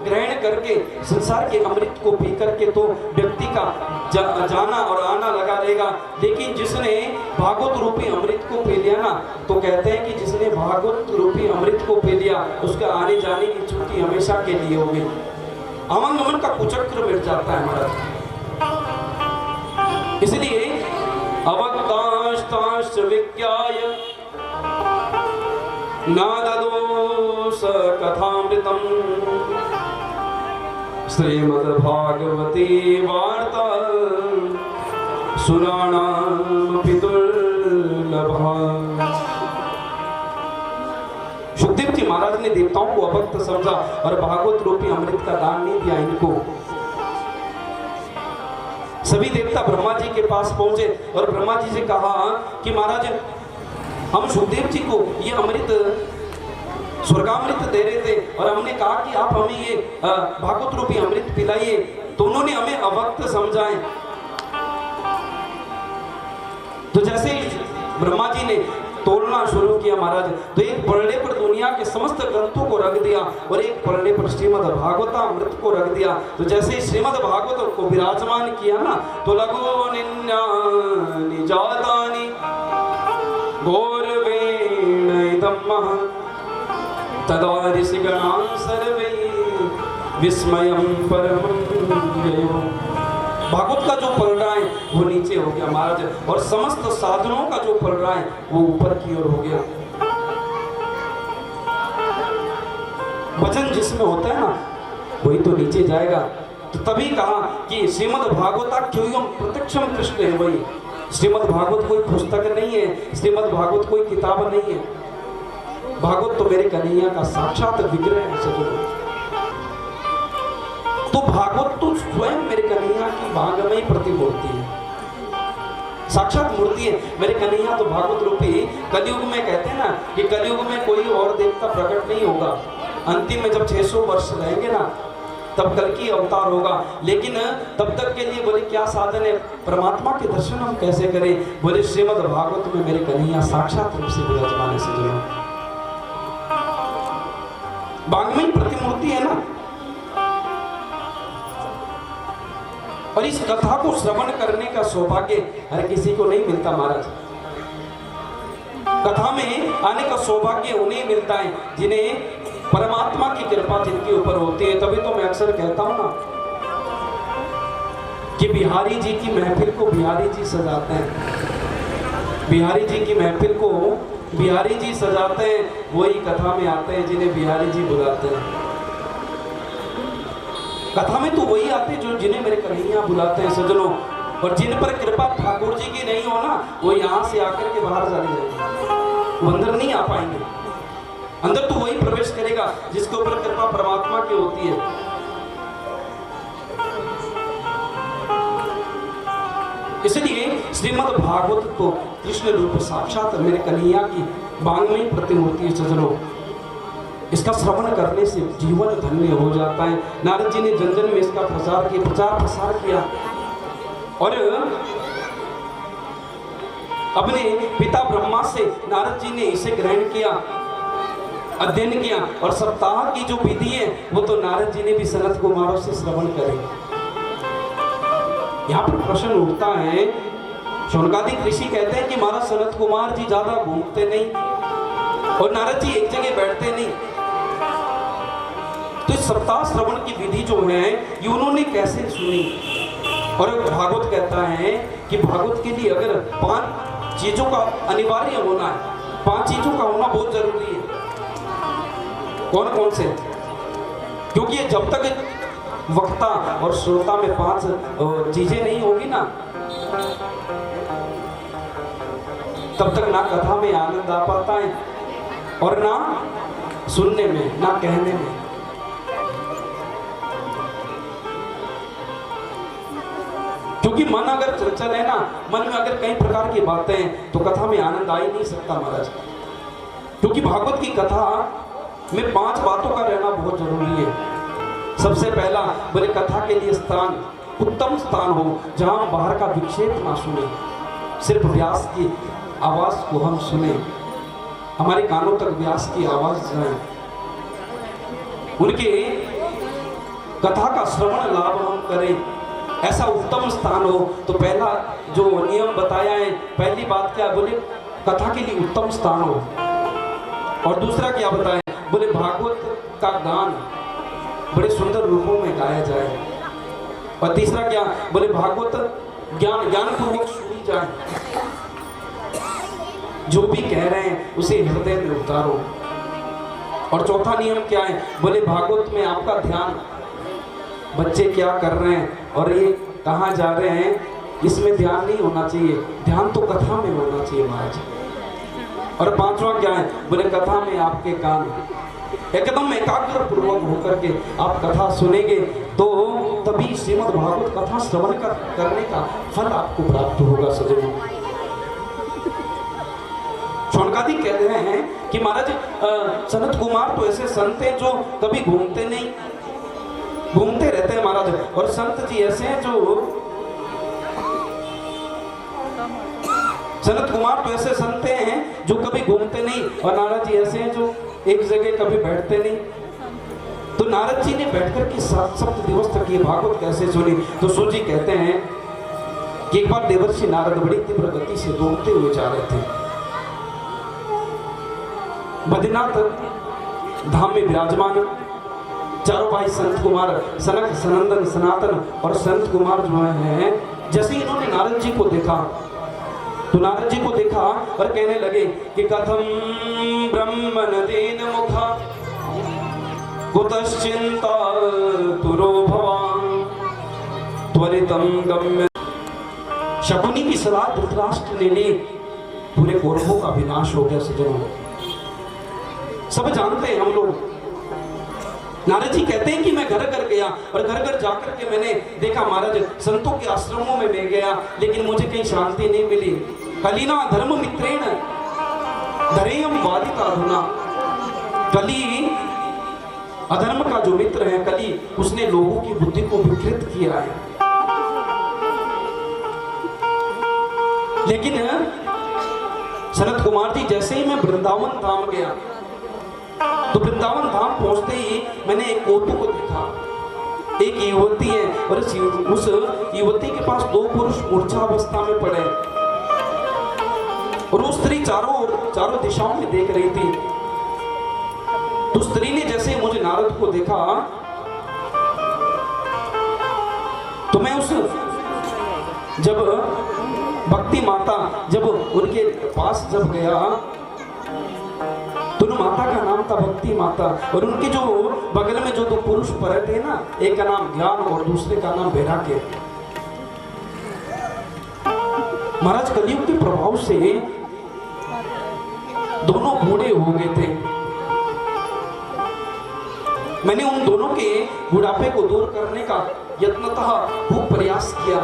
ग्रहण करके, संसार के अमृत को पी करके तो व्यक्ति का जाना और आना लगा रहेगा, लेकिन जिसने भागवत रूपी अमृत को पी लिया ना, तो कहते हैं कि जिसने भागवत रूपी अमृत को पी लिया उसका आने जाने की छुट्टी हमेशा के लिए होगी। अमन गमन का कुचक्र मिट जाता है महाराज। इसलिए अवक्ताश्ताश्च विज्ञाय नाददोष कथामृतम् श्रीमद्भागवती वार्ता सुराणामपि दुर्लभा। सुखदेव जी महाराज ने देवताओं को अभक्त समझा और भागवत रूपी अमृत का दान नहीं दिया इनको। सभी देवता ब्रह्मा जी के पास पहुंचे और ब्रह्मा जी से कहा कि महाराज हम सुखदेव जी को ये अमृत स्वर्गामृत दे रहे थे और हमने कहा कि आप हमें ये भागवत रूपी अमृत पिलाइए, तो उन्होंने हमें अभक्त समझाए। तो जैसे ही ब्रह्मा जी ने तोड़ना शुरू किया महाराज, तो एक पलड़े पर दुनिया के समस्त ग्रंथों को रख दिया और एक पलड़े पर श्रीमद् भागवतामृत को रख दिया। तो जैसे ही श्रीमद् भागवत को विराजमान किया ना, तो लघु निन्यानि जातानि गौरवेण इदं तदा ऋषिगणां सर्वे विस्मयं परमं जयो। भागवत का जो पलड़ा है वो नीचे हो गया महाराज, और समस्त साधनों का जो पलड़ा है वो ऊपर की ओर हो गया। वजन जिसमें होता है ना वही तो नीचे जाएगा। तो तभी कहा कि श्रीमद् भागवताख्योऽयं प्रत्यक्षम कृष्ण है। वही श्रीमद् भागवत कोई पुस्तक नहीं है, श्रीमद् भागवत कोई किताब नहीं है, भागवत तो मेरे कन्हैया का साक्षात विग्रह है सज्जनों। तो भागवत तो स्वयं मेरे कन्हैया की भागमयी प्रतिमूर्ति है, साक्षात मूर्ति है। मेरे कन्हैया तो भागवत रूपी कलयुग में कहते हैं ना कि कलयुग में कोई और देवता प्रकट नहीं होगा। अंतिम में जब 600 वर्ष रहेंगे ना तब कल की अवतार होगा। लेकिन तब तक के लिए बोले क्या साधन है, परमात्मा के दर्शन हम कैसे करें? बोले श्रीमद् भागवत में मेरे कन्हैया साक्षात रूप से विराजमान है सज्जनों। भागमयी प्रतिमूर्ति है ना। और इस कथा को श्रवण करने का सौभाग्य हर किसी को नहीं मिलता महाराज। कथा में आने का सौभाग्य उन्हें मिलता है जिन्हें परमात्मा की कृपा जिनके ऊपर होती है। तभी तो मैं अक्सर कहता हूं ना कि बिहारी जी की महफिल को बिहारी जी सजाते हैं, बिहारी जी की महफिल को बिहारी जी सजाते हैं, वही कथा में आते हैं जिन्हें बिहारी जी बुलाते हैं। कथा में तो वही आते हैं जो जिन्हें मेरे कन्हैया बुलाते हैं सज्जनों। और जिन पर कृपा ठाकुर जी की नहीं हो ना वो यहाँ से आकर के बाहर चले जाएंगे, वो अंदर नहीं आ पाएंगे। अंदर तो वही प्रवेश करेगा जिसके ऊपर कृपा परमात्मा की होती है। इसलिए श्रीमद् भागवत को कृष्ण रूप साक्षात मेरे कन्हैया की वांग्मयी प्रतिमूर्ति है सज्जनों। इसका श्रवण करने से जीवन धन्य हो जाता है। नारद जी ने जन जन में इसका प्रचार प्रसार किया और अपने पिता ब्रह्मा से नारद जी ने इसे ग्रहण किया, अध्ययन किया और सप्ताह की जो विधि है वो तो नारद जी ने भी सनत कुमारों से श्रवण करे। यहाँ पर प्रश्न उठता है, शौनकादिक ऋषि कहते हैं कि महाराज सनत कुमार जी ज्यादा घूमते नहीं और नारद जी एक जगह बैठते नहीं, तो इस सप्ताह श्रवण की विधि जो है ये उन्होंने कैसे सुनी? और भागवत कहता है कि भागवत के लिए अगर 5 चीजों का अनिवार्य होना है, 5 चीजों का होना बहुत जरूरी है। कौन कौन से? क्योंकि ये जब तक वक्ता और श्रोता में 5 चीजें नहीं होगी ना तब तक ना कथा में आनंद आ पाता है और ना सुनने में ना कहने में। क्योंकि मन अगर चंचल है ना, मन में अगर कई प्रकार की बातें हैं तो कथा में आनंद आ ही नहीं सकता महाराज। क्योंकि भागवत की कथा में 5 बातों का रहना बहुत जरूरी है। सबसे पहला बोले कथा के लिए स्थान, उत्तम स्थान हो जहां हम बाहर का विक्षेप ना सुने, सिर्फ व्यास की आवाज को हम सुने, हमारे कानों तक व्यास की आवाज जाए, उनके कथा का श्रवण लाभ हम करें, ऐसा उत्तम स्थान हो। तो पहला जो नियम बताया है, पहली बात क्या बोले कथा के लिए उत्तम स्थान हो। और दूसरा क्या बताया बोले भागवत का गान बड़े सुंदर रूपों में गाया जाए। और तीसरा क्या बोले भागवत ज्ञान पूर्वक सुनी जाए, जो भी कह रहे हैं उसे हृदय में उतारो। और चौथा नियम क्या है बोले भागवत में आपका ध्यान, बच्चे क्या कर रहे हैं और ये कहाँ जा रहे हैं, इसमें ध्यान नहीं होना चाहिए, ध्यान तो कथा में होना चाहिए महाराज। और 5वां क्या है बोले कथा में आपके कान एकदम एकाग्र पूर्वक होकर के आप कथा सुनेंगे तो तभी श्रीमद् भागवत कथा श्रवण करने का फल आपको प्राप्त होगा सज्जनों। शौनकादिक कह रहे हैं कि महाराज सनत कुमार तो ऐसे संत हैं जो कभी घूमते नहीं, घूमते रहते हैं महाराज। और संत जी ऐसे हैं जो सनत कुमार तो ऐसे संत हैं जो कभी घूमते नहीं, और नारद जी ऐसे हैं जो एक जगह कभी बैठते नहीं। तो नारद जी ने बैठकर के 7 दिवस तक ये भागवत कैसे सुनी? तो सूत जी कहते हैं कि एक बार देवर्षि नारद बड़ी तीव्र गति से दौड़ते हुए जा रहे थे, बद्रीनाथ धाम में विराजमान चारों भाई संत कुमार सनक, सनंदन, सनातन और संत कुमार जो हैं, जैसे इन्होंने नारद जी को देखा तो नारद जी को देखा और कहने लगे कि कथम ब्रह्म नदीन मुखा कुतश्चिंता तुरो भवान त्वरितम गम्य। शकुनी की सलाह धृतराष्ट्र ने ली, पूरे कौरवों का विनाश हो गया। सज्जनों, सब जानते हैं हम लोग। नारद जी कहते हैं कि मैं घर घर गया और घर घर जाकर के मैंने देखा महाराज संतों के आश्रमों में मैं गया, लेकिन मुझे कहीं शांति नहीं मिली। कलिना धर्म मित्रेण धरेयम वादिता अधुना। कली अधर्म का जो मित्र है, कली उसने लोगों की बुद्धि को विकृत किया है। लेकिन सनत कुमार जी, जैसे ही मैं वृंदावन धाम गया तो वृंदावन धाम पहुंचते ही मैंने एक कौतुक को देखा। एक युवती है और उस युवती के पास दो पुरुष मूर्छावस्था में पड़े और वो स्त्री चारों दिशाओं में देख रही थी। तो स्त्री ने जैसे मुझे नारद को देखा तो मैं जब भक्ति माता जब उनके पास जब गया तो माता का नाम था भक्ति माता, और उनके जो बगल में जो दो पुरुष पड़े थे ना, एक का नाम ज्ञान और दूसरे का नाम वैराग्य। महाराज कलियुग के प्रभाव से दोनों बूढ़े हो गए थे। मैंने उन दोनों के बुढ़ापे को दूर करने का यत्नतः खूब प्रयास किया।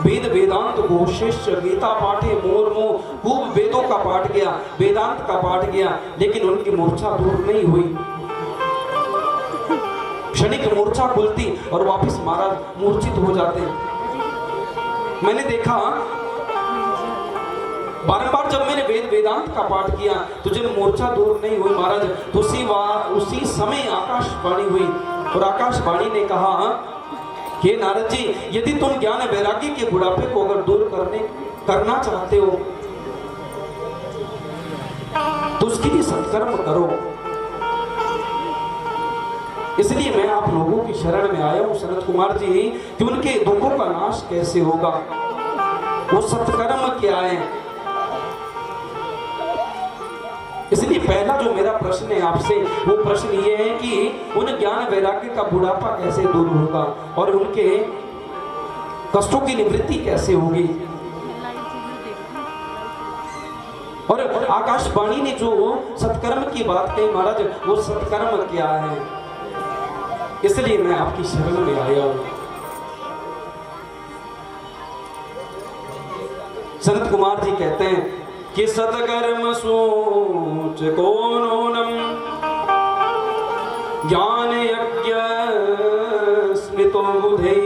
वेद वेदांत घोषेश गीता पाठे मोर्मो, खूब वेदों का पाठ किया, वेदांत का पाठ किया, लेकिन उनकी मूर्छा दूर नहीं हुई। क्षणिक मूर्छा खुलती और वापस महाराज मूर्छित हो जाते। मैंने देखा बार-बार जब मैंने वेद वेदांत का पाठ किया तो जब मूर्छा दूर नहीं हुई महाराज, तो उसी समय आकाशवाणी हुई और आकाशवाणी ने कहा कि नारद जी, यदि तुम ज्ञान वैराग्य के बुढ़ापे को अगर दूर करना चाहते हो तो उसके लिए सत्कर्म करो। इसलिए मैं आप लोगों की शरण में आया हूं सनत कुमार जी कि उनके दुखों का नाश कैसे होगा, वो सत्कर्म क्या है। इसलिए पहला जो मेरा प्रश्न है आपसे, वो प्रश्न ये है कि उन ज्ञान वैराग्य का बुढ़ापा कैसे दूर होगा और उनके कष्टों की निवृत्ति कैसे होगी। और आकाशवाणी ने जो सत्कर्म की बात कही महाराज, वो सत्कर्म क्या है, इसलिए मैं आपकी शरण में आया हूं। सनत कुमार जी कहते हैं कि सत्कर्म सोच को नूनम ज्ञान यज्ञ स्मृतो बुधे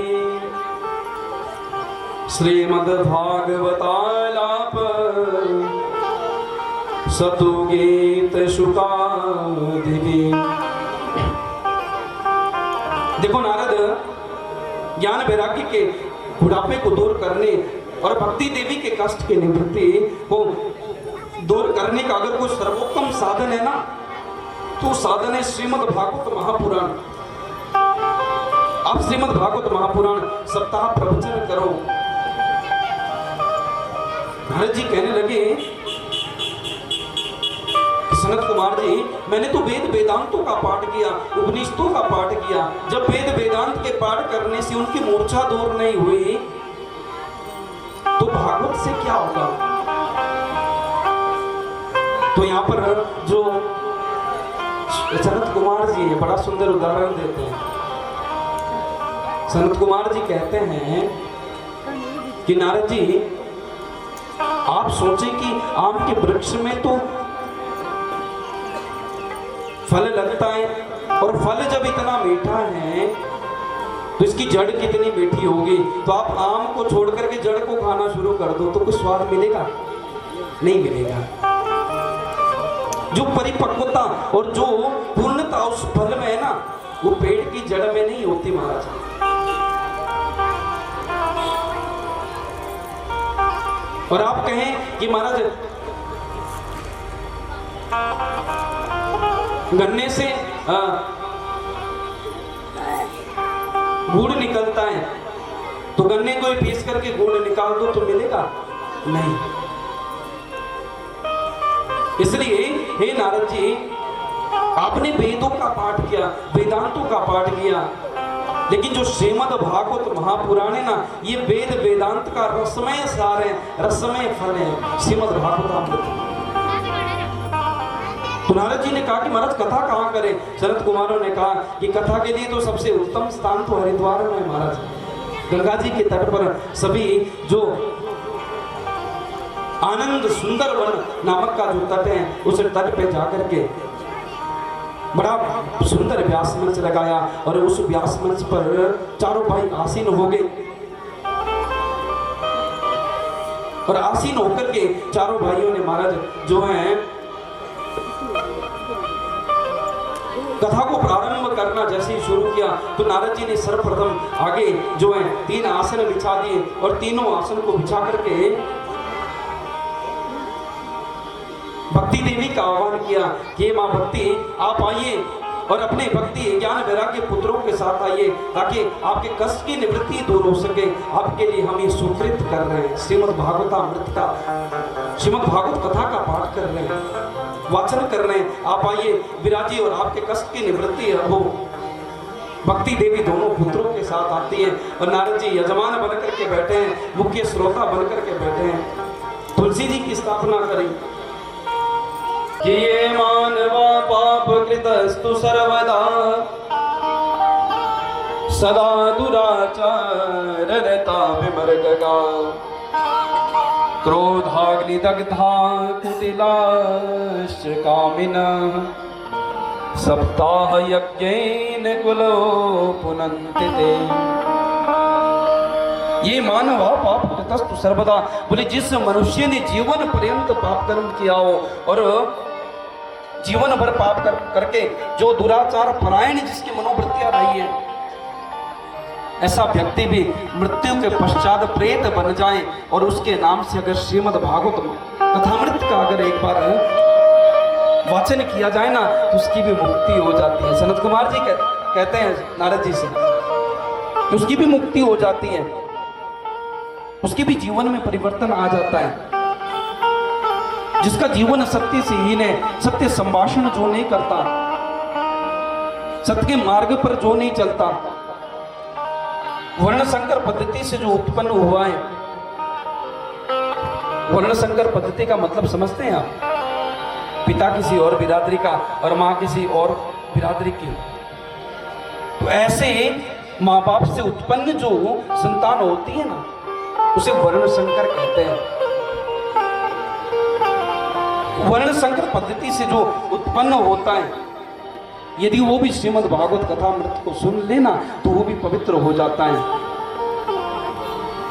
श्रीमद् भागवतालाप सतु गीत शुकादिनी। देखो नारद, ज्ञान वैराग्य के बुढ़ापे को दूर करने और भक्ति देवी के कष्ट की निवृत्ति को दूर करने का अगर कोई सर्वोत्तम साधन है ना, तो साधन है श्रीमद् भागवत महापुराण। आप श्रीमद् भागवत महापुराण सप्ताह प्रवचन करो। नारद जी कहने लगे सनत कुमार जी, मैंने तो वेद वेदांतों का पाठ किया, उपनिषदों का पाठ किया। जब वेद वेदांत के पाठ करने से उनकी मूर्छा दूर नहीं हुई तो भागवत से क्या होगा। तो यहाँ पर जो सनत कुमार जी है, बड़ा सुंदर उदाहरण देते हैं। सनत कुमार जी कहते हैं कि नारद जी, आप सोचे कि आम के वृक्ष में तो फल लगता है, और फल जब इतना मीठा है तो इसकी जड़ कितनी मीठी होगी। तो आप आम को छोड़ करके जड़ को खाना शुरू कर दो तो कुछ स्वाद मिलेगा? नहीं मिलेगा। जो परिपक्वता और जो पूर्णता उस फल में है ना, वो पेड़ की जड़ में नहीं होती महाराज। और आप कहें कि महाराज गन्ने से गुड़ निकलता है, तो गन्ने को पीस करके गुड़ निकाल दो तो मिलेगा? नहीं। इसलिए हे नारद जी, आपने वेदों का पाठ किया, वेदांतों का पाठ किया, लेकिन जो श्रीमद् भागवत महापुराण है ना, ये वेद वेदांत का रसमय सार है, रसमय फल है श्रीमद् भागवतामृत। तो नारद जी ने कहा कि महाराज कथा कहाँ करें? शरद कुमारों ने कहा कि कथा के लिए तो सबसे उत्तम स्थान तो हरिद्वार में है महाराज, गंगा जी के तट पर सभी जो आनंद सुंदर वन नामक का जो तट है, उस तट पे जाकर के बड़ा सुंदर व्यास मंच लगाया और उस व्यास मंच पर चारों भाई आसीन हो गए और आसीन होकर के चारों भाइयों ने महाराज जो है कथा को प्रारंभ करना जैसे ही शुरू किया, तो नारद जी ने सर्वप्रथम आगे जो है 3 आसन बिछा दिए और तीनों आसन को बिछा करके भक्ति देवी का आह्वान किया कि मां भक्ति आप आइए और अपने भक्ति ज्ञान वैराग्य पुत्रों के साथ आइए, ताकि आपके कष्ट की निवृत्ति दूर हो सके। आपके लिए हम ये सुकृत कर रहे हैं, श्रीमद् भागवतामृत का, श्रीमद् भागवत कथा का पाठ कर रहे हैं, वाचन कर रहे हैं। आप आइए विराजिए और आपके कष्ट की निवृत्ति हो। भक्ति देवी दोनों पुत्रों के साथ आती है और नारद जी यजमान बन करके बैठे हैं, मुख्य श्रोता बन करके बैठे हैं। तुलसी जी की स्थापना करी कि ये मानवा पाप कृतस्तु सर्वदा सदा दुराचारता विमर्गगा क्रोधाग्निदग्धा कुटिलाश्च कामिनः सप्ताह यज्ञेन कुलो पुनन्ति ते। ये मानवा पाप कृतस्तु सर्वदा, बोले जिस मनुष्य ने जीवन पर्यंत पाप कर्म किया हो और जीवन भर पाप करके जो दुराचार परायण जिसकी मनोवृत्तियां रही है, ऐसा व्यक्ति भी मृत्यु के पश्चात प्रेत बन जाए और उसके नाम से अगर श्रीमद् भागवत कथामृत का अगर एक बार वाचन किया जाए ना, तो उसकी भी मुक्ति हो जाती है। सनत कुमार जी कहते हैं नारद जी से कि उसकी भी मुक्ति हो जाती है, उसके भी जीवन में परिवर्तन आ जाता है। जिसका जीवन सत्य से हीन है, सत्य संभाषण जो नहीं करता, सत्य के मार्ग पर जो नहीं चलता, वर्ण संकर पद्धति से जो उत्पन्न हुआ है, वर्ण संकर पद्धति का मतलब समझते हैं आप? पिता किसी और बिरादरी का और मां किसी और बिरादरी की। तो ऐसे माँ बाप से उत्पन्न जो संतान होती है ना, उसे वर्ण संकर कहते हैं। वर्ण संकर पद्धति से जो उत्पन्न होता है, यदि वो भी श्रीमद् भागवत कथामृत को सुन लेना, तो वो भी पवित्र हो जाता है।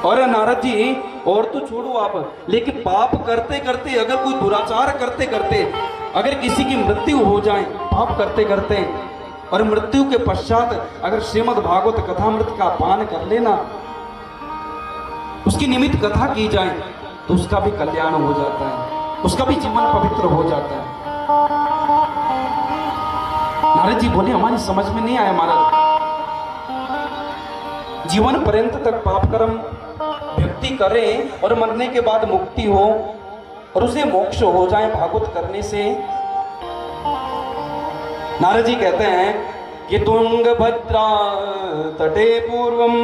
और नारद जी, और तो छोड़ो आप, लेकिन पाप करते करते अगर कोई दुराचार करते करते अगर किसी की मृत्यु हो जाए, पाप करते करते, और मृत्यु के पश्चात अगर श्रीमद् भागवत कथामृत का पान कर लेना, उसकी निमित्त कथा की जाए, तो उसका भी कल्याण हो जाता है, उसका भी जीवन पवित्र हो जाता है। नारद जी बोले हमारी समझ में नहीं आया महाराज, जीवन पर्यंत तक पाप कर्म व्यक्ति करे और मरने के बाद मुक्ति हो और उसे मोक्ष हो जाए भागवत करने से। नारद जी कहते हैं कि तुंगभद्रा तटे पूर्वम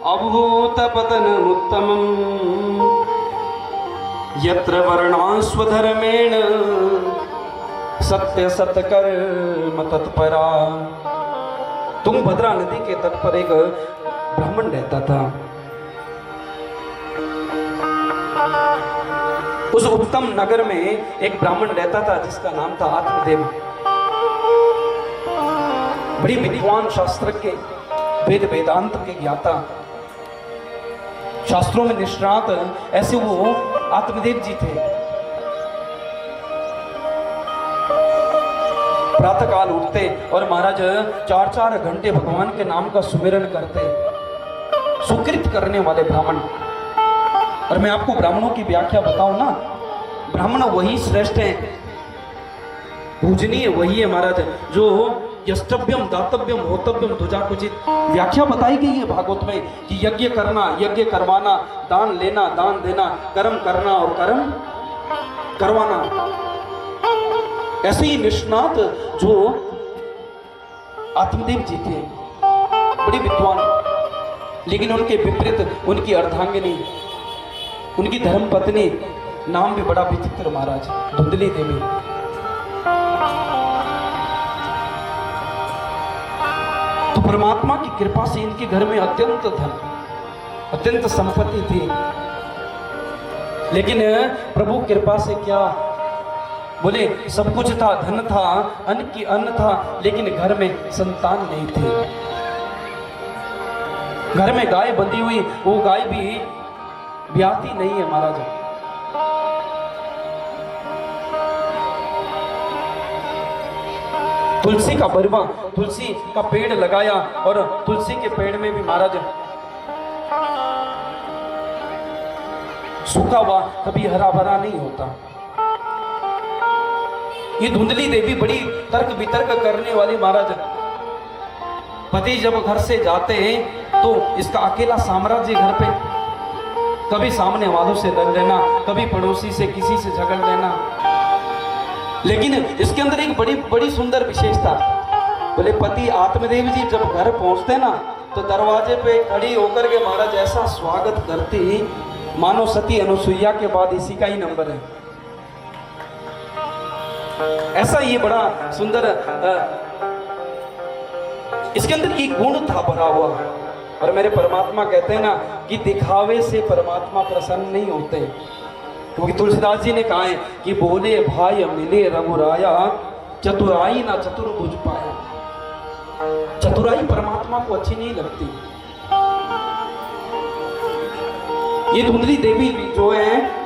अभूत पतन उत्तमम यत्र वर्णास्वधर्मेण सत्य सत्कर्म तत्परा। तुंगभद्रा नदी के तट पर एक ब्राह्मण रहता था। उस उत्तम नगर में एक ब्राह्मण रहता था जिसका नाम था आत्मदेव। बड़ी विद्वान शास्त्रज्ञ, वेद वेदांत के ज्ञाता, शास्त्रों में निष्णात, ऐसे वो आत्मदेव जी थे। प्रातः काल उठते और महाराज 4-4 घंटे भगवान के नाम का सुमिरन करते, सुकृत करने वाले ब्राह्मण। और मैं आपको ब्राह्मणों की व्याख्या बताऊं ना, ब्राह्मण वही श्रेष्ठ है, पूजनीय वही है महाराज, जो यष्टव्यम दातव्यम होतव्यम ध्वजाकुचित। व्याख्या बताई गई है भागवत में कि यज्ञ करना, यज्ञ करवाना, दान लेना, दान देना, कर्म करना और कर्म करवाना। ऐसे ही निष्णात जो आत्मदेव जी थे, बड़ी विद्वान, लेकिन उनके विपरीत उनकी अर्धांगिनी, उनकी धर्मपत्नी, नाम भी बड़ा विचित्र महाराज, धुंधली देवी। तो परमात्मा की कृपा से इनके घर में अत्यंत धन, अत्यंत संपत्ति थी, लेकिन प्रभु कृपा से क्या बोले, सब कुछ था, धन था, अन्न था, लेकिन घर में संतान नहीं थे। घर में गाय बंधी हुई, वो गाय भी ब्याहती नहीं है महाराज। तुलसी का बरवा, तुलसी का पेड़ लगाया, और तुलसी के पेड़ में भी महाराज सूखा हुआ कभी हरा भरा नहीं होता। ये धुंधली देवी बड़ी तर्क वितर्क करने वाली महाराज। पति जब घर से जाते हैं तो इसका अकेला साम्राज्य घर पे, कभी सामने वालों से लड़ लेना, कभी पड़ोसी से किसी से झगड़ लेना। लेकिन इसके अंदर एक बड़ी बड़ी सुंदर विशेषता, बोले पति आत्मदेव जी जब घर पहुंचते ना तो दरवाजे पे खड़ी होकर के महाराज ऐसा स्वागत करती मानो सती अनुसुईया के बाद इसी का ही नंबर है। ऐसा ये बड़ा सुंदर इसके अंदर एक गुण था भरा हुआ। और मेरे परमात्मा कहते हैं ना कि दिखावे से परमात्मा प्रसन्न नहीं होते, क्योंकि तुलसीदास जी ने कहा है कि बोले भाई मिले रघुराया, चतुराई ना चतुर्भुज पाया। चतुराई परमात्मा को अच्छी नहीं लगती। ये धुंधली देवी जो है,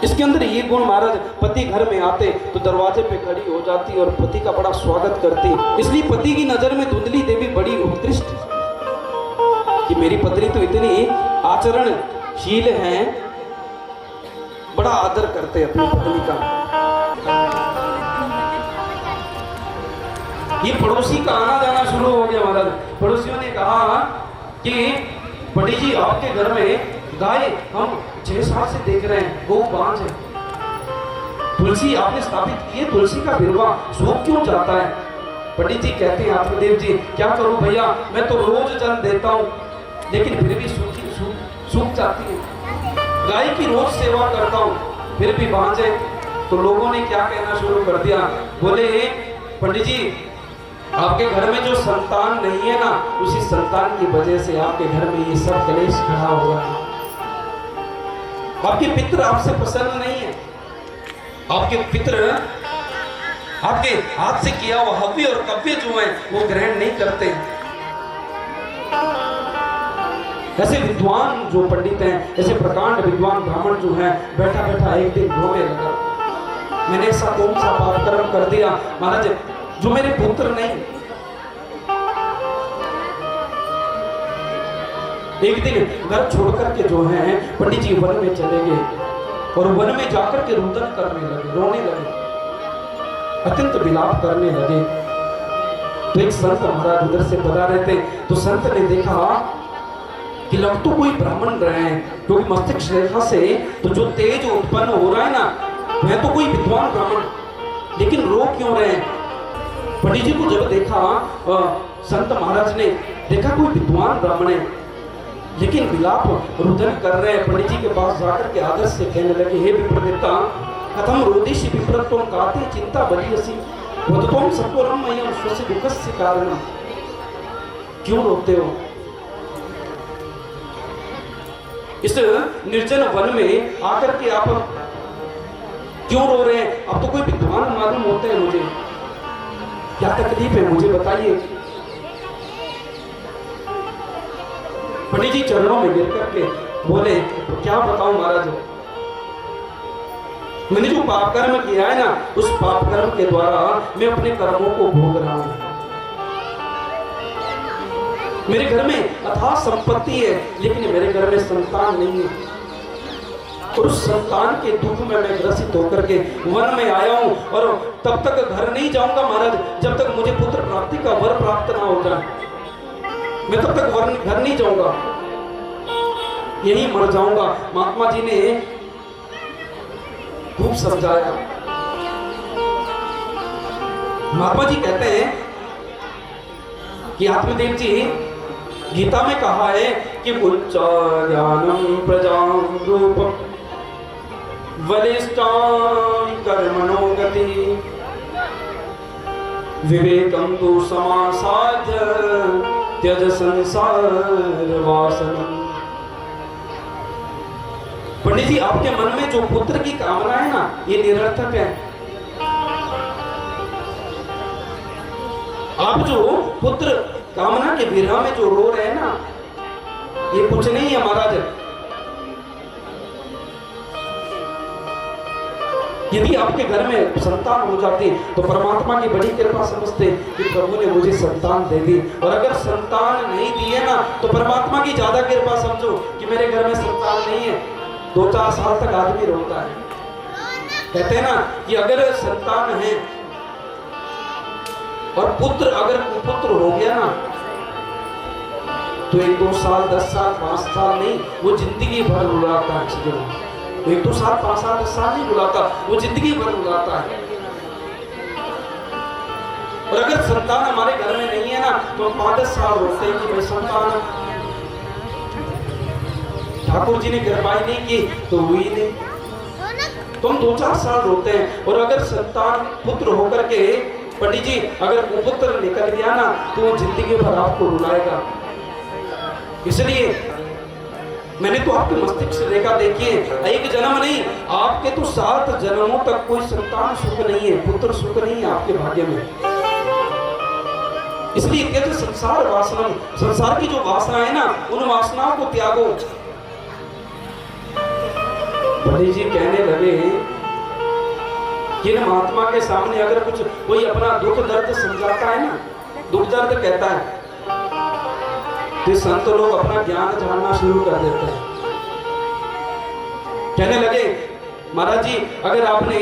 इसके अंदर ये गुण महाराज, पति घर में आते तो दरवाजे पे खड़ी हो जाती और पति का बड़ा स्वागत करती। इसलिए पति की नजर में धुंधली देवी बड़ी उत्कृष्ट कि मेरी पत्नी तो इतनी आचरणशील है, बड़ा आदर करते अपनी पत्नी का। ये पड़ोसी का आना जाना शुरू हो गया महाराज। पड़ोसियों ने कहा कि बड़ी जी आपके घर में गाय हम 6 साल से देख रहे हैं, गौ बांझ है, तुलसी आपने स्थापित की है, तुलसी का बिरवा सूख क्यों जाता है? पंडित जी कहते हैं आत्मदेव जी क्या करूं भैया, मैं तो रोज जल देता हूं लेकिन फिर भी सूख जाती है। गाय की रोज सेवा करता हूं फिर भी बांझ है। तो लोगों ने क्या कहना शुरू कर दिया, बोले पंडित जी आपके घर में जो संतान नहीं है ना, उसी संतान की वजह से आपके घर में ये सब कलेश खड़ा हुआ है। आपके पितृ आपसे प्रसन्न नहीं है, आपके पितृ आपके हाथ से किया हुआ हव्य और कव्य जो है वो ग्रहण नहीं करते। ऐसे विद्वान जो पंडित हैं, ऐसे प्रकांड विद्वान ब्राह्मण जो हैं, बैठा बैठा एक दिन रोने लगा, मैंने ऐसा कौन सा पाप कर्म कर दिया महाराज जो मेरे पुत्र नहीं। एक दिन घर छोड़कर के जो है पंडित जी वन में चले गए और वन में जाकर के रुदन करने लगे, रोने लगे, अत्यंत विलाप करने लगे। तो एक संत महाराज उधर से बता रहे थे, तो संत ने देखा कि लग तो कोई ब्राह्मण रहे हैं, क्योंकि मस्तिष्क रेखा से तो जो तेज उत्पन्न हो रहा है ना, वह तो कोई विद्वान ब्राह्मण, लेकिन रो क्यों रहे हैं? पंडित जी को जब देखा संत महाराज ने देखा कोई विद्वान ब्राह्मण है लेकिन विलाप रुदन कर रहे हैं। पंडित जी के पास जाकर के आदर से कहने लगे, हे विप्रदेवता कथम रोदिषि विप्रत्वं काते चिंता बलियसि वदत्वं सत्वरं मह्यं स्वस्य दुःखस्य कारणं। क्यों रोते हो? इस निर्जन वन में आकर के आप क्यों रो रहे हैं? अब तो कोई विद्वान मालूम होते हैं मुझे, क्या तकलीफ है मुझे बताइए। पंडित जी चरणों में गिर करके बोले, तो क्या बताऊं महाराज, मैंने जो पाप कर्म किया है ना, उस पाप कर्म के द्वारा मैं अपने कर्मों को भोग रहा हूं। मेरे घर में अथाह संपत्ति है लेकिन मेरे घर में संतान नहीं है, और उस संतान के दुख में मैं ग्रसित होकर के वन में आया हूं, और तब तक घर नहीं जाऊंगा महाराज जब तक मुझे पुत्र प्राप्ति का वर प्राप्त ना होगा। मैं तब तक घर नहीं जाऊंगा, यही मर जाऊंगा। महात्मा जी ने खूब समझाया, महात्मा जी कहते हैं कि आत्मदेव जी गीता में कहा है कि उच्चा ज्ञानम प्रजां रूपम बलिष्ठां कर्मणो गति विवेकम तु समासाध्य त्यज संसार वासनम। पंडित जी, आपके मन में जो पुत्र की कामना है ना, ये निरर्थक है। आप जो पुत्र कामना के विरह में जो रो रहे हैं ना, ये कुछ नहीं है महाराज। यदि आपके घर में संतान हो जाती तो परमात्मा की बड़ी कृपा समझते कि प्रभु ने मुझे संतान दे दी। और अगर संतान नहीं दी है ना, तो परमात्मा की ज्यादा कृपा समझो कि मेरे घर में संतान नहीं है। 2-4 साल तक आदमी रोता है। कहते हैं ना कि अगर संतान है और पुत्र अगर कुपुत्र हो गया ना, तो 1-2 साल 10 साल 5 साल नहीं, वो जिंदगी भर रुलाता है चीजों। 1-2 साल 5 साल 10 साल नहीं रुलाता, वो जिंदगी भर रुलाता है। और अगर संतान हमारे घर में नहीं है ना, तो 5-10 साल रोते हैं कि भाई संतान, ठाकुर जी ने कृपाई नहीं की तो हुई नहीं। तो हम 2-4 साल रोते हैं। और अगर संतान पुत्र होकर के, पंडित जी, अगर कुपुत्र निकल गया ना, तो वो जिंदगी भर आपको रुलाएगा। इसलिए मैंने तो आपके मस्तिष्क रेखा देखी है, एक जन्म नहीं, आपके तो 7 जन्मों तक कोई संतान सुख नहीं है, पुत्र सुख नहीं है आपके भाग्य में। इसलिए कहते संसार वासना, संसार की जो वासना है ना, उन वासनाओं को त्यागो। पंडित जी कहने लगे कि महात्मा के सामने अगर कुछ कोई अपना दुख दर्द समझाता है ना, दुख दर्द कहता है, तो संत लोग अपना ज्ञान जानना शुरू कर देते हैं। कहने लगे महाराज जी, अगर आपने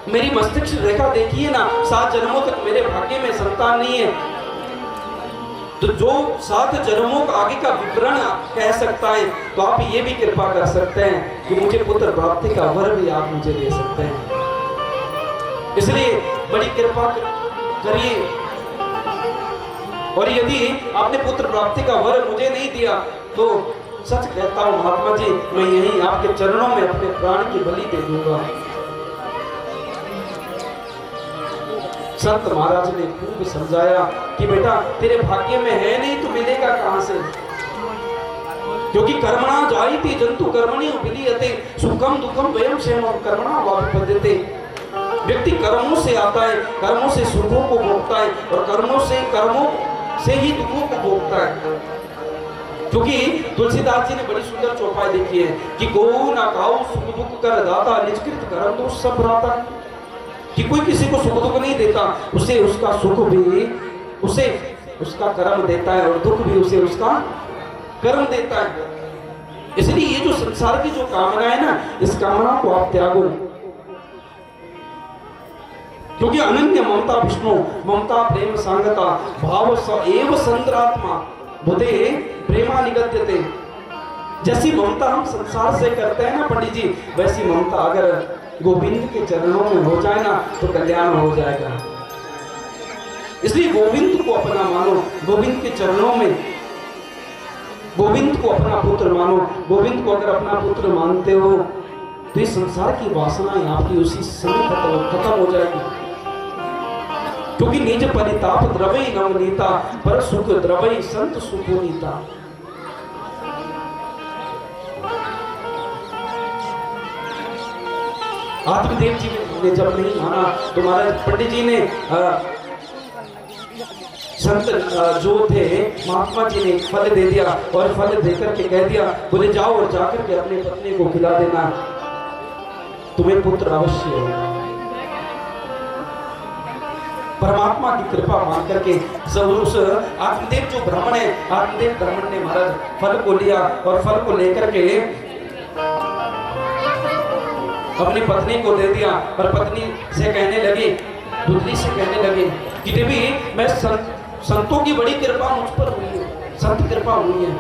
मेरी मस्तिष्क रेखा देखी है ना, 7 जन्मों तक मेरे भाग्य में संतान नहीं है, तो जो 7 जन्मों का आगे का विवरण कह सकता है, तो आप ये भी कृपा कर सकते हैं कि मुझे पुत्र प्राप्ति का वर भी आप मुझे दे सकते हैं। इसलिए बड़ी कृपा करिए। और यदि आपने पुत्र प्राप्ति का वर मुझे नहीं दिया, तो सच कहता हूं महात्मा जी, मैं यही आपके चरणों में अपने प्राण की बलि दे दूंगा। संत महाराज ने खूब समझाया कि बेटा तेरे भाग्य में है नहीं तो मिलेगा कहां से, क्योंकि कर्मणा जायते जंतु कर्मणि विलीयते सुखम दुखम वयम क्षेमम कर्मणा वापद्यते। व्यक्ति कर्मों से आता है, कर्मों से सुखों को भोगता है, और कर्मों से ही दुखों को भोगता है। क्योंकि तुलसीदास जी ने बड़ी सुंदर चौपाई देखी है कि गो ना खाओ सुख दुख कर दाता, निष्कृत कर्म दोष सब भ्राता। कि कोई किसी को सुख दुख नहीं देता, उसे उसका सुख भी उसे उसका कर्म देता है, और दुख भी उसे उसका कर्म देता है। इसलिए ये जो संसार की जो कामना है ना, इस कामना को आप त्यागो। क्योंकि अनन्य ममता विष्णु ममता प्रेम सांगता भाव स एव संतरात्मा बुधे प्रेमा निगद्यते। जैसी ममता हम संसार से करते हैं ना पंडित जी, वैसी ममता अगर गोविंद के चरणों में हो जाए ना, तो कल्याण हो जाएगा। इसलिए गोविंद को अपना मानो, गोविंद के चरणों में गोविंद को अपना पुत्र मानो। गोविंद को अगर अपना पुत्र मानते हो, तो इस संसार की वासनाएं आपकी उसी समय खत्म हो जाएगी। क्योंकि निज परिताप द्रवई नवनीता, पर सुख द्रवई संत सुखोनीता। आत्मदेव जी ने जब नहीं माना, तो महाराज पंडित जी ने संत जो थे महात्मा जी ने फल दे दिया, और फल देकर के कह दिया, बोले जाओ और जाकर के अपनी पत्नी को खिला देना, तुम्हें पुत्र अवश्य होगा। परमात्मा की कृपा मान करके उस आत्मदेव जो ब्राह्मण है, आत्मदेव ब्राह्मण ने महाराज फल को लिया, और फल को लेकर के अपनी पत्नी को दे दिया। और पत्नी से कहने लगी, दुल्हन से कहने लगी कि देवी मैं संतों की बड़ी कृपा मुझ पर हुई है, संत कृपा हुई है,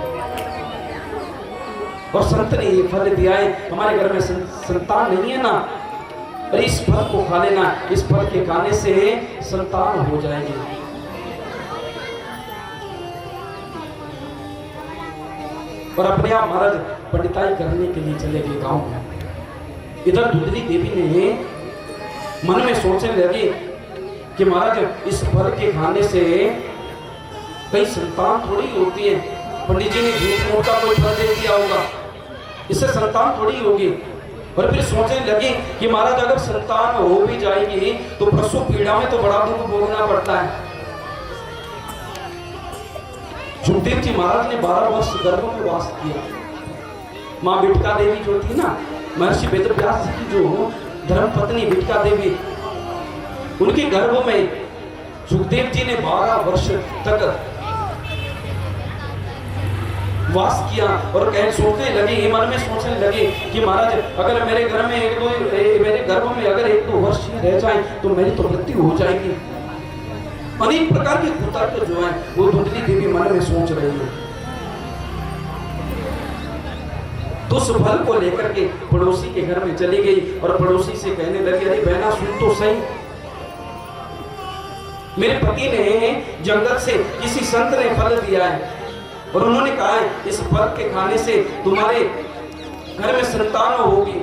और संत ने ये फल दिया है। हमारे घर में संतान नहीं है ना, अरे इस फल को खा लेना, इस फल के खाने से संतान हो जाएगी। और अपने आप महाराज पंडिताई करने के लिए चले गए गांव में। इधर धुंधली देवी ने मन में सोचने लगी कि महाराज इस फल के खाने से कई संतान थोड़ी होती है, पंडित जी ने झूठ मूठ का कोई फल दे दिया होगा, इससे संतान थोड़ी होगी। और फिर सोचने लगी कि महाराज अगर संतान हो भी जाएगी तो प्रसव पीड़ा में तो बड़ा दुख भोगना पड़ता है। सुखदेव जी महाराज ने 12 वर्ष गर्भ में वास किया। माँ बिटका देवी जो थी ना, महर्षि वेदव्यास जी की जो धर्मपत्नी बिटका देवी, उनके गर्भ में सुखदेव जी ने 12 वर्ष तक वास किया। और कह सोचने लगे, मन में सोचने लगे कि महाराज अगर मेरे घर में मेरे गर्भ में अगर 1-2 वर्ष रह जाए तो मेरी तो मृत्यु हो जाएगी। अनेक प्रकार के कुतर्क जो है वो धुंधली देवी मन में सोच रही है। तो उस फल को लेकर के पड़ोसी के घर में चली गई और पड़ोसी से कहने लगी, अरे बहना सुन तो सही, मेरे पति ने जंगल से किसी संत ने फल दिया है और उन्होंने कहा है इस फल के खाने से तुम्हारे घर में संतान होगी।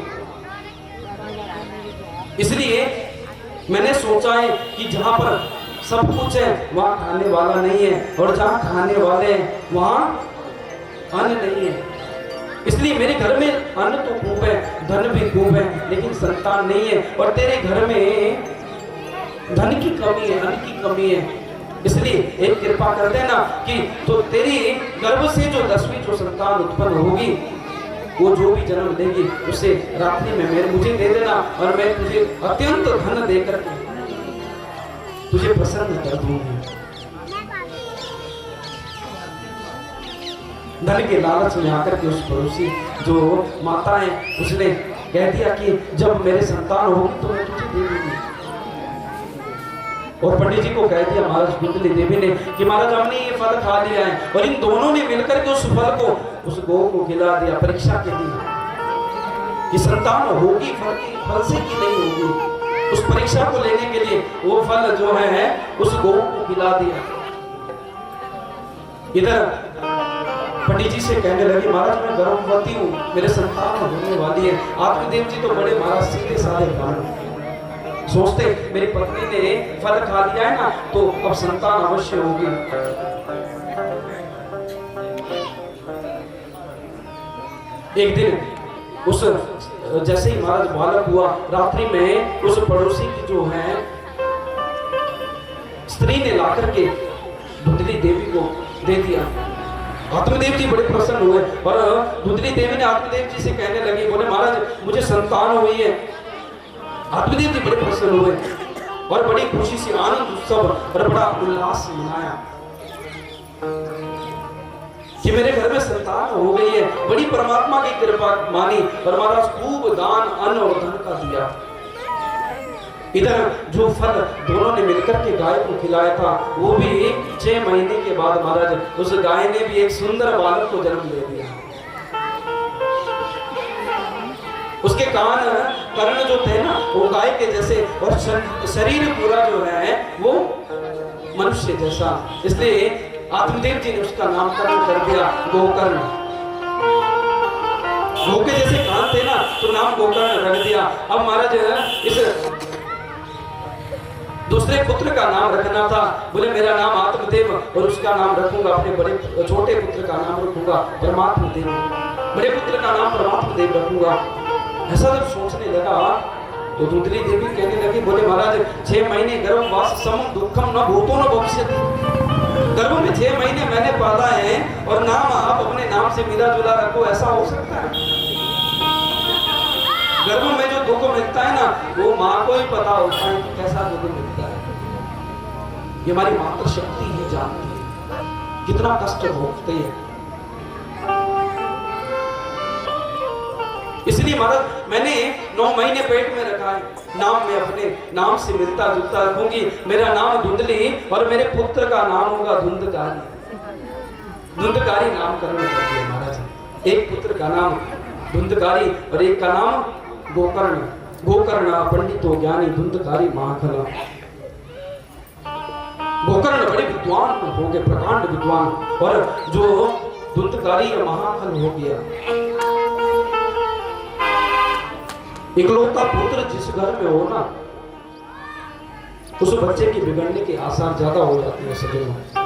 इसलिए मैंने सोचा है कि जहां पर सब कुछ है वहां खाने वाला नहीं है, और जहां खाने वाले हैं वहां अन्न नहीं है। इसलिए मेरे घर में अन्न तो खूब है, धन भी खूब है, लेकिन संतान नहीं है। और तेरे घर में धन की कमी है, अन्न की कमी है। इसलिए एक कृपा कर देना कि तो तेरी गर्भ से जो 10वीं जो संतान उत्पन्न होगी, वो जो भी जन्म देगी उसे रात्रि में मुझे दे देना, और मैं तुझे अत्यंत धन देकर तुझे प्रसन्न कर दूंगी। धन के लालच में आकर के उस पड़ोसी जो माता है उसने कह दिया कि जब मेरे संतान होगी तो मैं तुझे दे दूंगी। और पंडित जी को कह दिया महाराज धुंधली देवी ने कि महाराज हमने ये फल खा लिया है। और इन दोनों ने मिलकर के उस फल को उस गौ को खिला दिया परीक्षा के लिए कि संतान होगी फल से कि नहीं होगी। उस परीक्षा को लेने के लिए वो फल जो है उस गौ को खिला दिया। इधर पंडित जी से कहने लगे, महाराज मैं गर्भवती हूँ, मेरे संतान होने वाली है। आत्मदेव जी तो बड़े महाराज सीधे साधे प्राण, सोचते मेरी पत्नी ने फल खा लिया है ना तो अब संतान अवश्य होगी। एक दिन उस जैसे ही महाराज बालक हुआ, रात्रि में उस पड़ोसी की जो है स्त्री ने लाकर के धुंधली देवी को दे दिया। आत्मदेव जी बड़े प्रसन्न हुए और धुंधली देवी ने आत्मदेव जी से कहने लगी, बोले महाराज मुझे संतान हुई है। आत्मदेव जी बड़े प्रसन्न हुए और बड़ी खुशी से आनंद उत्सव और बड़ा उल्लास मनाया कि मेरे घर में संतान हो गई है। बड़ी परमात्मा की कृपा मानी और महाराज खूब दान अन्न और धन का दिया। इधर जो फल दोनों ने मिलकर के गाय को खिलाया था वो भी 6 महीने के बाद महाराज उस गाय ने भी एक सुंदर बालक को जन्म दे दिया। उसके कान कर्ण जो थे ना वो गाय के जैसे और शरीर पूरा जो है वो मनुष्य जैसा। इसलिए आत्मदेव जी ने उसका नामकरण कर दिया गोकर्ण। गो के जैसे कान थे ना तो नाम गोकर्ण रख दिया। अब महाराज इस दूसरे पुत्र का नाम रखना था, बोले मेरा नाम आत्मदेव और उसका नाम रखूंगा अपने बड़े छोटे पुत्र का नाम रखूंगा परमात्मा देव, बड़े पुत्र का नाम परमात्मा देव रखूंगा। ऐसा जब सोचने लगा तो धुंधली देवी कहने लगी, बोले महाराज 6 महीने गर्भवास सम दुखम न भूतो न भविष्यति। गर्भ में 6 महीने मैंने पाला है और नाम आप अपने नाम से मिला जुला रखो, ऐसा हो सकता है? गर्भ में जो दुख मिलता है ना वो माँ को ही पता होता है कि कैसा दुख मिलता है। ये हमारी मातृ शक्ति ही जानती है कितना कष्ट भोगते हैं। इसलिए महाराज मैंने 9 महीने पेट में रखा है, नाम में अपने नाम से मिलता जुलता रखूंगी। मेरा नाम धुंधली और मेरे पुत्र का नाम होगा धुंधकारी। धुंधकारी नामकरण कर दिया महाराज। एक पुत्र का नाम धुंधकारी और एक का नाम गोकर्ण। गोकर्ण पंडितो ज्ञानी धुंधकारी महाखला। गोकर्ण बड़े विद्वान हो गए, प्रकांड विद्वान, और जो धुंधकारी या महाखल हो गया। इकलौता पुत्र जिस घर में हो ना, उस बच्चे की बिगड़ने के आसार ज्यादा हो जाते हैं सज्जनों।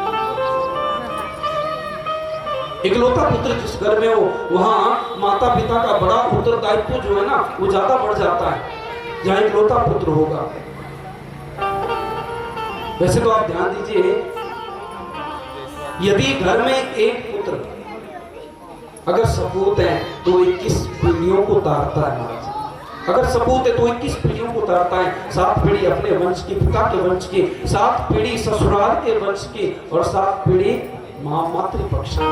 इकलौता पुत्र जिस घर में हो, वहां माता पिता का बड़ा उत्तरदायित्व जो है ना, वो ज्यादा बढ़ जाता है जहां इकलौता पुत्र होगा। वैसे तो आप ध्यान दीजिए, यदि घर में एक पुत्र अगर सपूत है तो 21 पीढ़ियों को तारता है महाराज। अगर सपूत है तो 21 पीढ़ियों को तारता है। 7 पीढ़ी अपने वंश की, पिता के वंश की, 7 पीढ़ी ससुराल के वंश की, और 7 पीढ़ी मातृपक्ष की।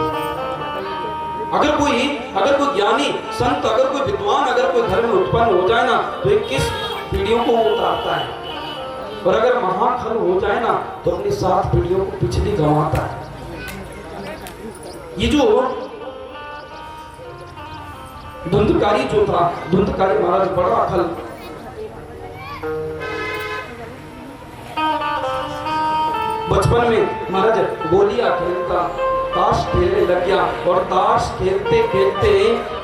अगर कोई ज्ञानी संत, अगर कोई विद्वान, अगर कोई घर में उत्पन्न हो जाए ना, तो 21 पीढ़ियों को उतारता है। और अगर महाखल हो जाए ना, तो अपनी 7 पीढ़ियों को पिछली गंवाता है। ये जो धुंधकारी जो था, धुंधकारी महाराज बड़ा खल, बचपन में महाराज गोलियां खेलता, ताश खेलने लग गया, और ताश खेलते खेलते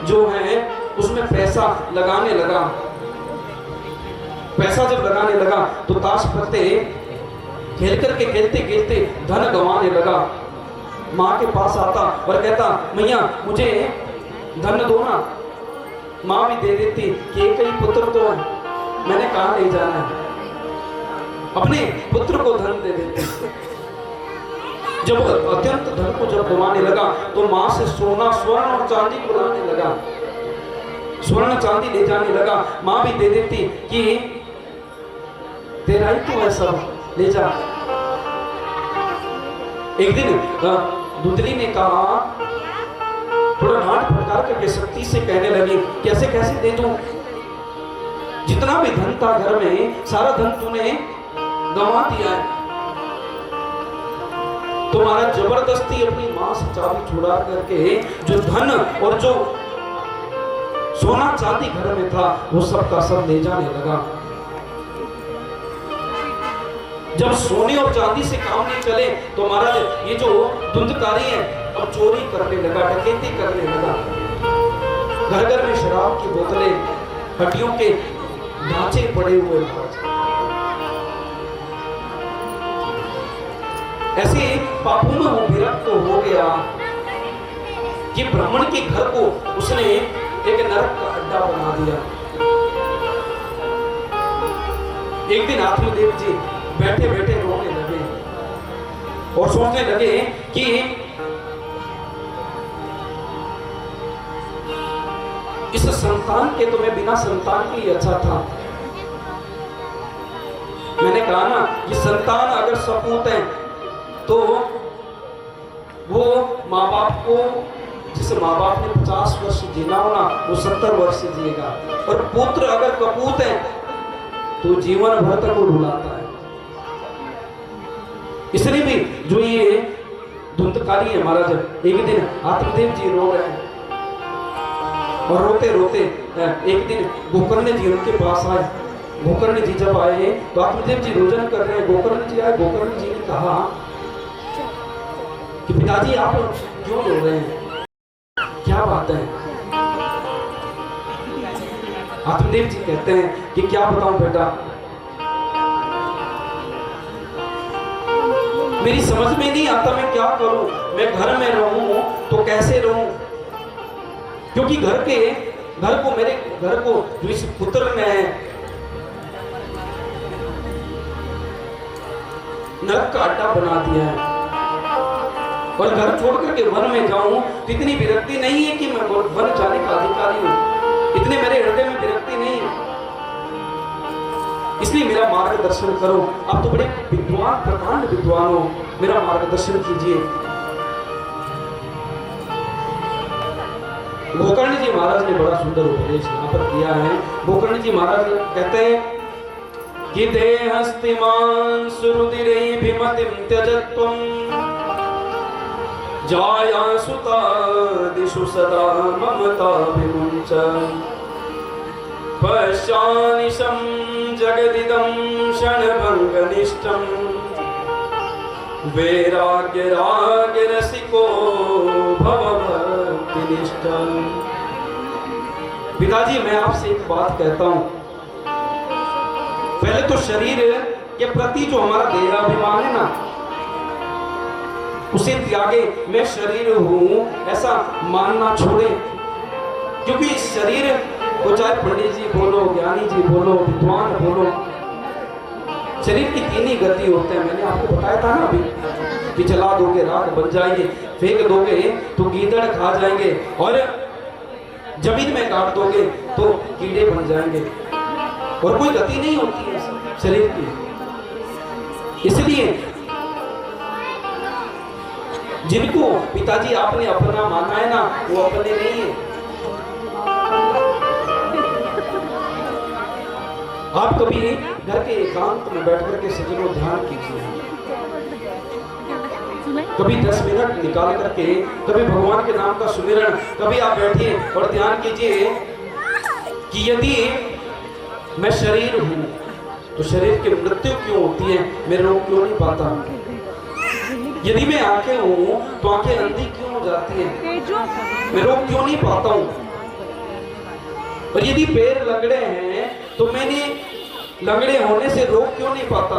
जो है उसमें पैसा लगाने लगा। पैसा जब लगाने लगा तो ताश पत्ते खेल करके खेलते खेलते धन गंवाने लगा। माँ के पास आता और कहता, मैया मुझे धन दो ना। माँ भी दे देती कि एक ही पुत्र तो है, मैंने कहा नहीं जाना है, अपने पुत्र को धन दे देती। जब अत्यंत धन को जब गंवाने लगा तो माँ से सोना, स्वर्ण और चांदी को लाने लगा, स्वर्ण चांदी ले जाने लगा। माँ भी दे देती कि तेरा ही तो है सब, ले जा। एक दिन धुंधली ने कहा, थोड़ा डांट फटकार करके शक्ति से कहने लगी, कैसे कैसे दे दूं? जितना भी धन था घर में, सारा धन तूने गंवा दिया है। तो महाराज जबरदस्ती अपनी मां से चाबी छुड़ा करके जो धन और जो सोना चांदी घर में था, वो सब का सब ले जाने लगा। जब सोने और चांदी से काम नहीं चले तो महाराज ये जो धुंधकारी है अब चोरी करने लगा, डकैती करने लगा। घर घर में शराब की बोतलें, हड्डियों के ढांचे पड़े हुए। ऐसे पापों में वो विरक्त हो गया कि ब्राह्मण के घर को उसने एक नरक का अड्डा बना दिया। एक दिन आत्मदेव जी बैठे बैठे रोने लगे और सोचने लगे कि इस संतान के तो मैं बिना संतान के ही अच्छा था। मैंने कहा ना कि संतान अगर सपूत है तो वो माँ बाप को, जिस माँ बाप ने 50 वर्ष जीना हो ना, वो 70 वर्ष जिएगा। और पुत्र अगर कपूत है तो जीवन भर तक वो रुलाता है। इसलिए भी जो ये धुंधकारी है महाराज, एक दिन आत्मदेव जी रो रहे हैं और रोते रोते एक दिन गोकर्ण जी उनके पास आए। गोकर्ण जी जब आए तो आत्मदेव जी रोजन कर रहे हैं। गोकर्ण जी आए, गोकर्ण जी ने कहा कि पिताजी आप क्यों रो रहे हैं, क्या बात है? आत्मदेव जी कहते हैं कि क्या बताऊं बेटा, मेरी समझ में नहीं आता मैं क्या करूं। मैं घर में रहूं तो कैसे रहूं, क्योंकि घर को मेरे घर को जो इस पुत्र ने नरक का अड्डा बना दिया है। और घर छोड़ करके वन में जाऊं तो इतनी विरक्ति नहीं है कि मैं वन जाने का अधिकारी हूं, इतने मेरे हृदय में विरक्ति नहीं है। इसलिए मेरा मार्गदर्शन करो। आप तो बड़े विद्वान, प्रकांड विद्वान हो, मेरा मार्गदर्शन कीजिए। गोकर्ण जी महाराज ने बड़ा सुंदर उपदेश यहाँ पर किया है। गोकर्ण जी महाराज कहते हैं कि देहस्तिमान सुरुदिरैभिमतिं त्यजत्वं जाया सुता दिशु सदा ममता विमुञ्च पश्चानिशं जगदिदं क्षणभङ्गनिष्ठम् वैराग्य राग रसिको भवभक्तिनिष्ठा। पिताजी मैं आपसे एक बात कहता हूं, पहले तो शरीर के प्रति जो हमारा देहाभिमान है ना, उसे त्यागे। मैं शरीर हूं ऐसा मानना छोड़े, क्योंकि इस शरीर को चाहे पंडित जी बोलो, ज्ञानी जी बोलो, विद्वान बोलो, शरीर की तीन ही गति होते हैं। मैंने आपको बताया था ना अभी कि जला दोगे राख बन जाएंगे, फेंक दोगे तो गीदड़ खा जाएंगे, और जमीन में गाड़ दोगे तो कीड़े बन जाएंगे, और कोई गति नहीं होती है शरीर की। इसलिए जिनको पिताजी आपने अपना माना है ना, वो अपने नहीं है। आप कभी घर के एकांत में बैठ करके सज्जनों ध्यान कीजिए, कभी 10 मिनट निकाल करके, कभी भगवान के नाम का सुमिरन, कभी आप बैठिए और ध्यान कीजिए कि यदि मैं शरीर हूं तो शरीर की मृत्यु क्यों होती है, मैं रोग क्यों नहीं पाता। यदि मैं आंखें हूं तो आंखें अंधी क्यों हो जाती हैं, मैं रोग क्यों नहीं पाता हूं। और यदि पैर लंगड़े हैं तो मैंने लंगड़े होने से रोग क्यों नहीं पाता।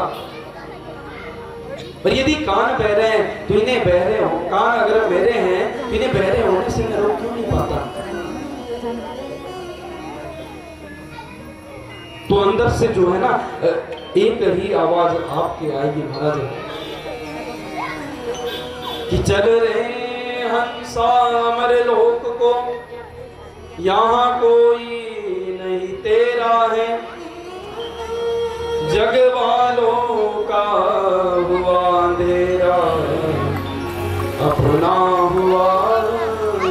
और यदि कान बहरे हैं तो इन्हें बहरे हो, कान अगर बहरे हैं तो इन्हें बहरे होने से मैं रोग क्यों नहीं पाता। तो अंदर से जो है ना, एक ही आवाज आपकी आएगी महाराज कि चल रहे हंसा अमर लोक को, यहाँ कोई नहीं तेरा है, जग वालों का हुआ अंधेरा, अपना हुआ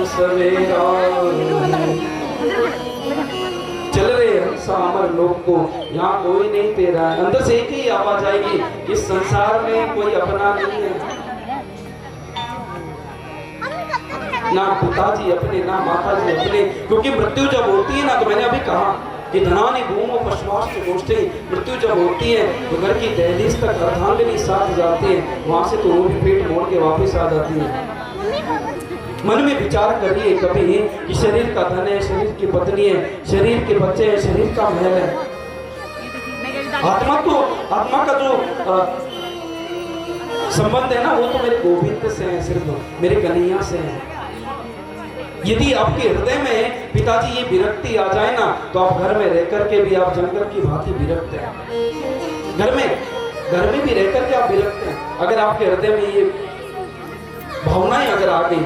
सवेरा। चल रहे हंसा अमर लोक को, यहाँ कोई नहीं तेरा है। अंदर से एक ही आवाज आएगी, इस संसार में कोई अपना नहीं है, ना पिताजी अपने, ना माताजी अपने। क्योंकि मृत्यु जब होती है ना, तो मैंने अभी कहा कि धनानि भूमो पशुवाश्च गोष्ठे, मृत्यु जब होती है तो घर की दहलीज तक अर्धांगिनी साथ जाती है, वहां से तो वो भी पेट मोड़ के वापस आ जाती है। मन में विचार करिए कभी कि शरीर का धन है, शरीर की पत्नी है, शरीर के बच्चे हैं, शरीर का महल है। आत्मा का जो संबंध है ना, वो तो मेरे गोविंद से है, सिर्फ मेरे कन्हैया से है। यदि आपके हृदय में पिताजी ये विरक्ति आ जाए ना, तो आप घर में रह करके भी आप जंगल की भांति विरक्त हैं। घर में भी रह करके आप विरक्त हैं। अगर आपके हृदय में ये भावनाएं अगर आ गई,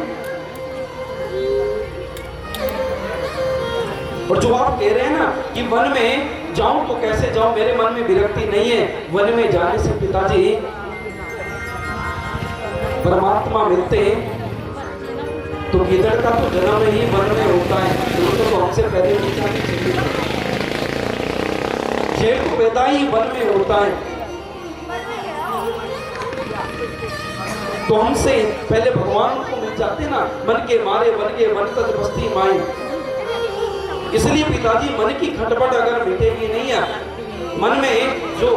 और जो आप कह रहे हैं ना कि वन में जाऊं तो कैसे जाऊं, मेरे मन में विरक्ति नहीं है, वन में जाने से पिताजी परमात्मा मिलते हैं। तो गीदड़ का तो जन्म ही वन में होता है, तो हमसे पहले शेर तो पैदा ही वन में होता है, तो हमसे पहले भगवान को मिल जाते ना। मन के मारे वन के मन तक बस्ती माई। इसलिए पिताजी मन की खटपट अगर मिटेगी नहीं है, मन में जो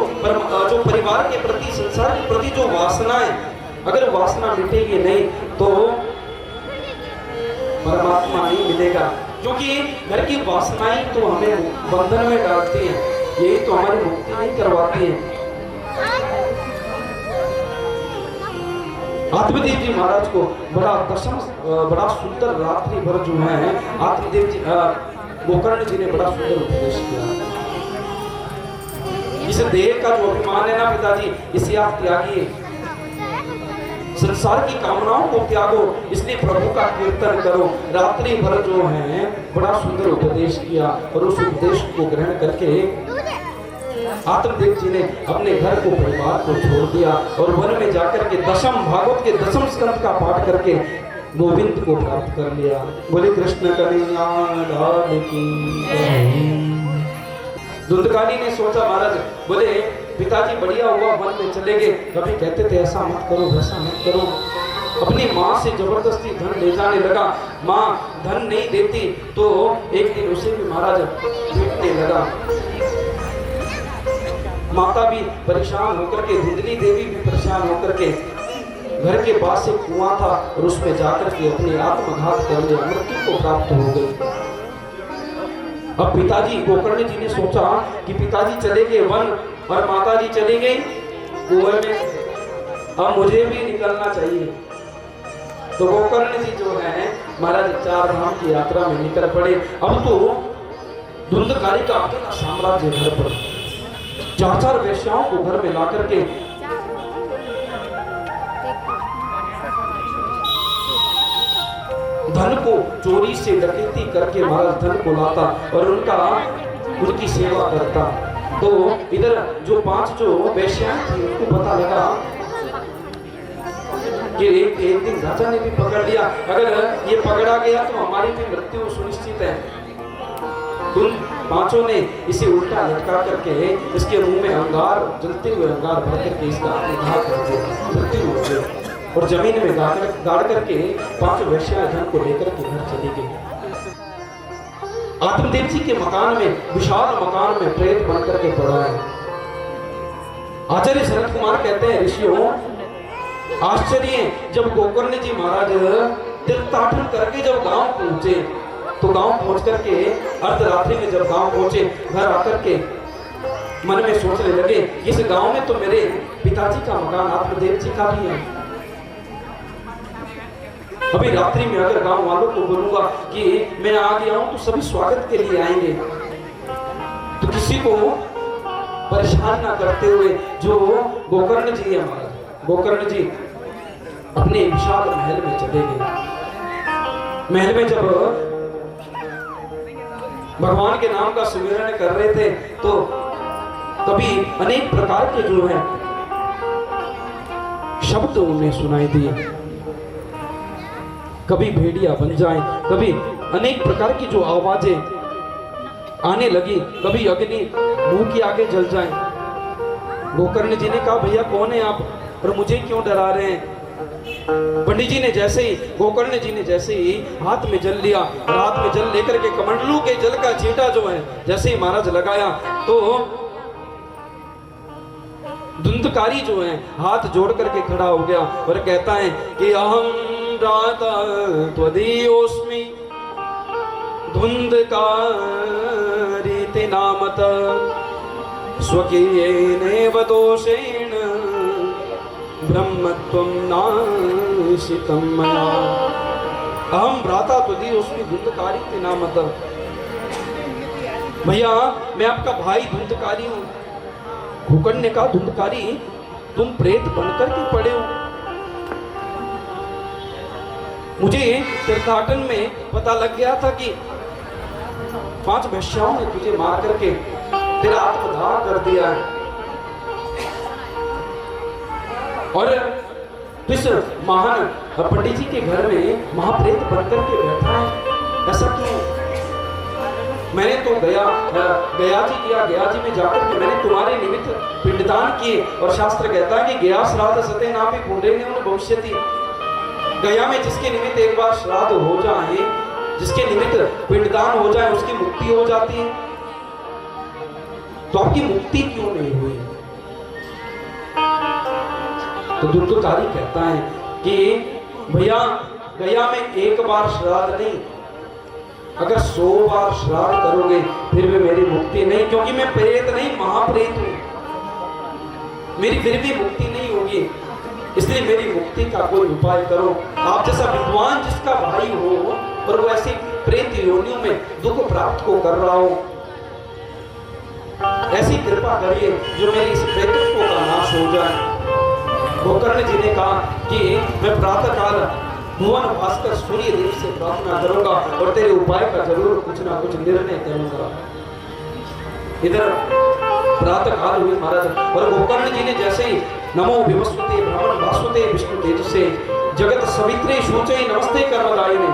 परिवार के प्रति, संसार के प्रति जो वासना है, अगर वासना मिटेगी नहीं तो परमात्मा नहीं मिलेगा। क्योंकि घर की वासनाएं तो हमें बंधन में डालती हैं, यही तो हमारी मुक्ति नहीं करवाती है। आत्मदेव जी महाराज को बड़ा सुंदर रात्रि भर जो है आत्मदेव जी गोकर्ण जी ने बड़ा सुंदर उपदेश किया। इस देह का जो अभिमान है ना पिताजी, इसे आप त्यागिए, संसार की कामनाओं को त्यागो, इसलिए प्रभु का कीर्तन करो। रात्रि भर जो है बड़ा सुंदर उपदेश किया, और उस उपदेश को ग्रहण करके आत्मदेव जी ने अपने घर को, परिवार को छोड़ दिया और वन में जाकर के दशम भागवत के दशम स्कंद का पाठ करके गोविंद को प्राप्त कर लिया। बोले कृष्ण कन्हैया लाल की। धुंधकानी ने सोचा महाराज, बोले पिताजी बढ़िया हुआ वन में चले गए, कभी कहते थे ऐसा मत करो वैसा मत करो, अपनी माँ से जबरदस्ती धन ले जाने लगा। माँ धन नहीं देती तो एक दिन उसे भी महाराज पीटने लगा। माता भी परेशान होकर के, धुंधली देवी भी परेशान होकर के घर के पास एक कुआं था और उसमें जाकर के अपने आत्मघात कर लिया, मृत्यु को प्राप्त हो गई। अब पिताजी गोकर्ण जी ने सोचा कि पिताजी चले गए वन और माताजी चली गई कुएं में, अब मुझे भी निकलना चाहिए। तो गोकर्ण जी जो है महाराज चार धाम की यात्रा में निकल पड़े। अब तो धुंधकारी का अकेला साम्राज्य घर पर, चार वेश्याओं को घर में ला करके धन को चोरी से डकैती करके महाराज धन को लाता और उनकी सेवा करता। तो इधर जो 5 जो वेश्याएं थी उनको पता लगा कि एक दिन राजा ने भी पकड़ लिया, अगर ये पकड़ा गया तो हमारी भी मृत्यु सुनिश्चित है। तुम 5 ने इसे उल्टा लटका करके इसके मुंह में अंगार, जलते हुए अंगार भर करके इसका आत्मघात कर दिया, मृत्यु हो गई। और जमीन में गाड़ करके 5 वेश्याएं धन को लेकर के घर चली गई। आत्मदेव जी के मकान में, विशाल मकान में प्रेत बन करके पड़ा है। आचार्य शरद कुमार कहते हैं, ऋषियों आश्चर्य, जब गोकर्ण जी महाराज तीर्थाटन करके जब गांव पहुंचे तो गांव पहुंच करके अर्धरात्रि में जब गांव पहुंचे, घर आकर के मन में सोचने लगे, इस गांव में तो मेरे पिताजी का मकान आत्मदेव जी का भी है। अभी रात्रि में अगर गांव वालों को बोलूंगा कि मैं आ गया हूं तो सभी स्वागत के लिए आएंगे, तो किसी को परेशान ना करते हुए जो गोकर्ण जी है हमारा, गोकर्ण जी अपने विशाल महल में चले गए। महल में जब भगवान के नाम का सुमिरन कर रहे थे तो कभी अनेक प्रकार के जो है शब्द उन्हें सुनाई दिए, कभी भेड़िया बन जाए, कभी अनेक प्रकार की जो आवाजें आने लगी, कभी अग्नि मुंह के आगे जल जाए। गोकर्ण जी ने कहा, भैया कौन है आप और मुझे क्यों डरा रहे हैं? पंडित जी ने जैसे ही, गोकर्ण जी ने जैसे ही हाथ में जल लिया, हाथ में जल लेकर के कमंडलू के जल का छींटा जो है जैसे ही महाराज लगाया तो धुंधकारी जो है हाथ जोड़ करके खड़ा हो गया और कहता है कि अहम राता त्वदीयोस्मि धुंधकारी ते नामत स्वकीयेनेव दोषेण ब्रह्मत्वं नाशितं मया। अहम भ्राता त्वदीयोस्मि धुंधकारी ते नामत। भैया मैं आपका भाई धुंधकारी हूँ। गोकर्ण ने कहा, धुंधकारी तुम प्रेत बनकर के पड़े हो। मुझे तीर्थाटन में पता लग गया था कि 5 वेश्याओं ने तुझे मार करके तेरा आत्मदाह कर दिया है और इस महान पंडित जी के घर में महाप्रेत बनकर के बैठा है, ऐसा क्यों? मैंने तो गया जी में जाकर के मैंने तुम्हारे निमित्त पिंडदान किए और शास्त्र कहता है कि गया श्राद्ध सते नापि पुण्येन भविष्यति। गया में जिसके निमित्त एक बार श्राद्ध हो जाए, जिसके निमित्त पिंडदान हो जाए, उसकी मुक्ति हो जाती है। तो आपकी मुक्ति क्यों नहीं हुई? तो धुंधकारी कहता है कि भैया गया में एक बार श्राद्ध नहीं, अगर 100 बार श्राद्ध करोगे फिर भी मेरी मुक्ति नहीं, क्योंकि मैं प्रेत नहीं महाप्रेत हूं, मेरी फिर भी मुक्ति नहीं होगी। इसलिए मेरी मुक्ति का कोई उपाय करो। आप जैसा विद्वान जिसका भाई हो और वो ऐसी प्रेत योनियों में दुख प्राप्त को कर रहा हो, ऐसी कृपा करिए जो मेरी इस प्रेतत्व का नाश हो जाए। गोकर्ण जी ने कहा कि मैं प्रातः काल भुवन भास्कर सूर्य देव से प्रार्थना करूंगा और तेरे उपाय का जरूर कुछ ना कुछ निर्णय करूंगा। इधर प्रातः काल हुई महाराज और गोकर्ण जी ने जैसे ही नमो विवस्वते ब्राह्मण भास्वते विष्णु तेजसे जगत सवित्रे शोचे नमस्ते कर्मदायिने,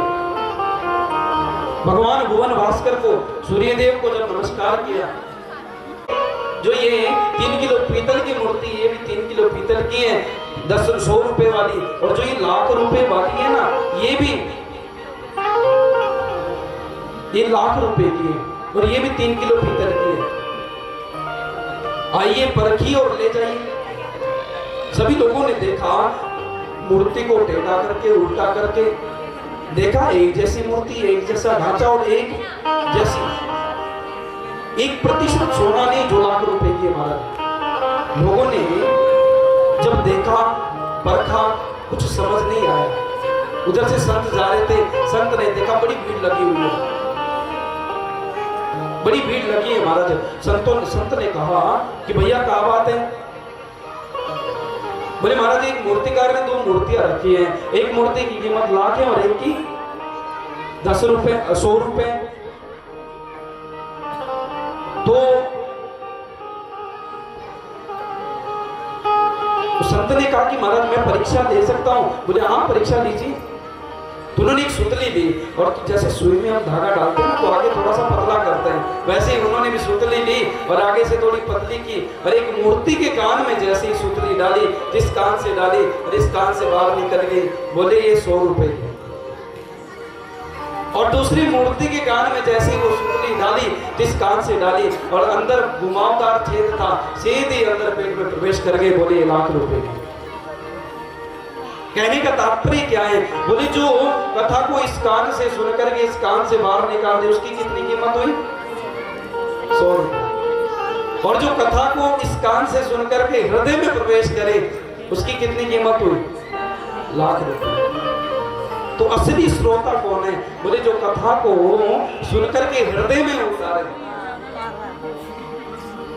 भगवान भुवन भास्कर को सूर्य देव को जब नमस्कार किया, जो ये 3 किलो पीतल की मूर्ति, ये भी 3 किलो पीतल की है, 100 रुपए वाली, और जो ये लाख रुपए वाली है ना, ये भी ये लाख रुपए की है, और ये भी 3 किलो पीतल की है। आइए परखिए और ले जाइए। सभी लोगों ने देखा, मूर्ति को टेढ़ा करके उल्टा करके देखा, एक जैसी मूर्ति, एक जैसा ढांचा और एक जैसी, 1% सोना नहीं जो लाख रुपए की है महाराज। लोगों ने जब देखा, परखा, कुछ समझ नहीं आया। उधर से संत जा रहे थे, संत ने देखा बड़ी भीड़ लगी हुई है, बड़ी भीड़ लगी है महाराज। संत ने कहा कि भैया क्या बात है? बोले महाराज एक मूर्तिकार ने 2 मूर्तियां रखी हैं, एक मूर्ति की कीमत लाख है और एक की 10 रुपए 100 रुपए। तो संत ने कहा कि महाराज मैं परीक्षा ले सकता हूं? बोले हाँ परीक्षा लीजिए। तो उन्होंने एक सुतली ली, और जैसे सुई में हम धागा डालते हैं तो आगे थोड़ा सा पतला करते हैं, वैसे ही उन्होंने भी सुतली ली और आगे से थोड़ी पतली की, और एक मूर्ति के कान में जैसे ही सुतली डाली, जिस कान से डाली और इस कान से बाहर निकल गई। बोले ये 100 रुपए की। और दूसरी मूर्ति के कान में जैसे ही वो सुतली डाली, जिस कान से डाली, और अंदर घुमावदार छेद था, सीधे अंदर पेट में प्रवेश कर गए। बोले 1 लाख रुपए की। कहने का तात्पर्य क्या है? बोले जो कथा को इस कान से सुनकर के इस कान से बाहर निकाल दे, उसकी कितनी कीमत हुई? 100 रुपए। और जो कथा को इस कान से सुनकर के हृदय में प्रवेश करे, उसकी कितनी कीमत हुई? 1 लाख रुपए। तो असली श्रोता कौन है? बोले जो कथा को सुनकर के हृदय में उतारे।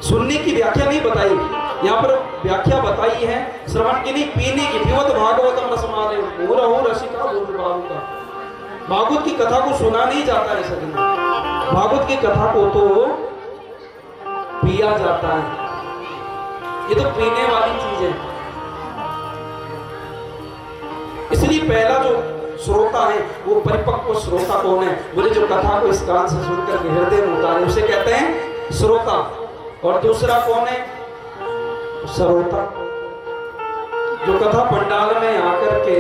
सुनने की व्याख्या नहीं बताई, यहाँ पर व्याख्या बताई है श्रवण की नहीं, पीने की। पिबत भागवतम रसमालय मुहुरहु रसिका भूर्भावुका। भागवत की कथा को सुना नहीं जाता है सभी, भागवत की कथा को तो पिया जाता है। ये तो पीने वाली चीज है। इसलिए पहला जो श्रोता है वो परिपक्व श्रोता कौन है? बोले जो कथा को इस कान से सुनकर के हृदय में उतारे, उसे कहते हैं श्रोता। और दूसरा कौन है? श्रोता। जो कथा पंडाल में आकर के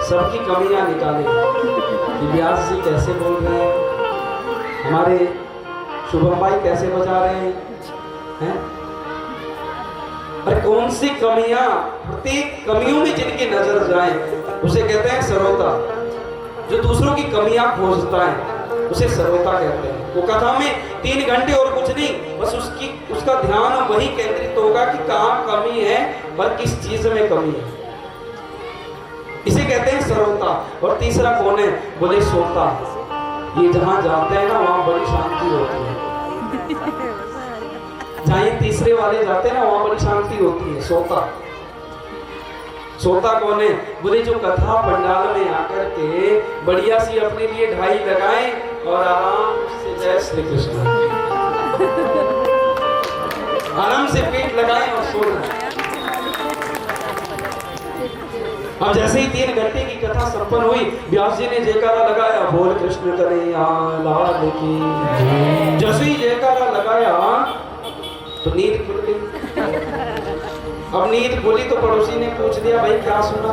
सबकी कमियां निकाले कि व्यास जी कैसे बोल रहे हैं, हमारे शुभम भाई कैसे बजा रहे हैं, अरे कौन सी कमियां, प्रत्येक कमियों में जिनकी नजर जाए उसे कहते हैं श्रोता। जो दूसरों की कमियां खोजता है उसे श्रोता कहते हैं। वो कथा में 3 घंटे और कुछ नहीं, बस उसका ध्यान वही केंद्रित होगा कि कहाँ कमी है और किस चीज में कमी है, इसे कहते हैं श्रोता। और तीसरा कौन है? बोले श्रोता। ये जहां जाते हैं ना वहां बड़ी शांति होती है। जहां ये तीसरे वाले जाते हैं ना वहां बड़ी शांति होती है। श्रोता। श्रोता कौन है? बोले जो कथा पंडाल में आकर के बढ़िया सी अपने लिए ढाई लगाए और आराम से जय श्री कृष्ण, आराम से पेट लगाए और सो जाए। अब जैसे ही 3 घंटे की कथा संपन्न हुई, व्यास जी ने जयकारा लगाया, बोल कृष्ण कन्हैया लाल की। जैसे ही जयकारा लगाया तो नींद खुल गई। अब नींद खुली तो पड़ोसी ने पूछ दिया, भाई क्या सुना?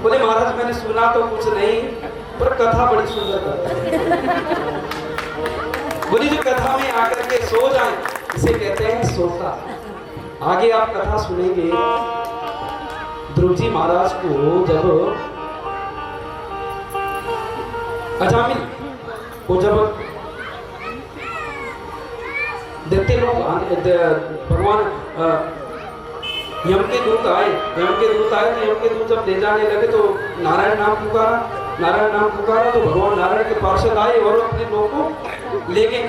बोले महाराज मैंने सुना तो कुछ नहीं, पर कथा बड़ी सुंदर करता है। बोली जो कथा में आकर के सो जाए इसे कहते हैं श्रोता। आगे आप कथा सुनेंगे। ध्रुव जी महाराज को जब अजामिल को जब देते लोग भगवान यम के दूत आए तो यम के दूत जब ले जाने लगे तो नारायण नाम पुकारा तो भगवान नारायण के पार्षद आए और अपने लोग को ले गए।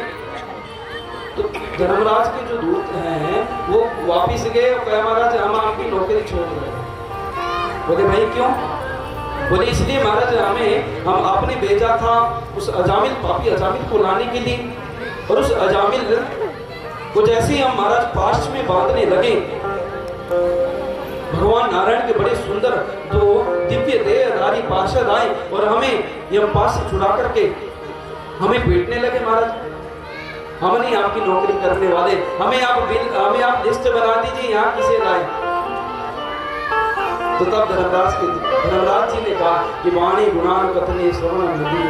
तो धर्मराज के जो दूत हैं वो वापिस गए और कहा महाराज हम आपकी नौकरी छोड़ रहे हैं। बोले भाई क्यों? बोले इसलिए महाराज हम आपने भेजा था उस अजामिल पापी अजामिल को लाने के लिए, और उस अजामिल को जैसे ही हम महाराज पार्श्व में बांधने लगे, भगवान नारायण के बड़े सुंदर जो दिव्य देहधारी पार्षद आए और हमें यम पास से छुड़ा करके हमें पीटने लगे। महाराज हम नहीं आपकी नौकरी करने वाले, हमें आप लिस्ट बना दीजिए यहाँ किसे लाए। तो तब धर्मराज जी ने कहा कि वाणी गुणान कथने श्रवण नदी,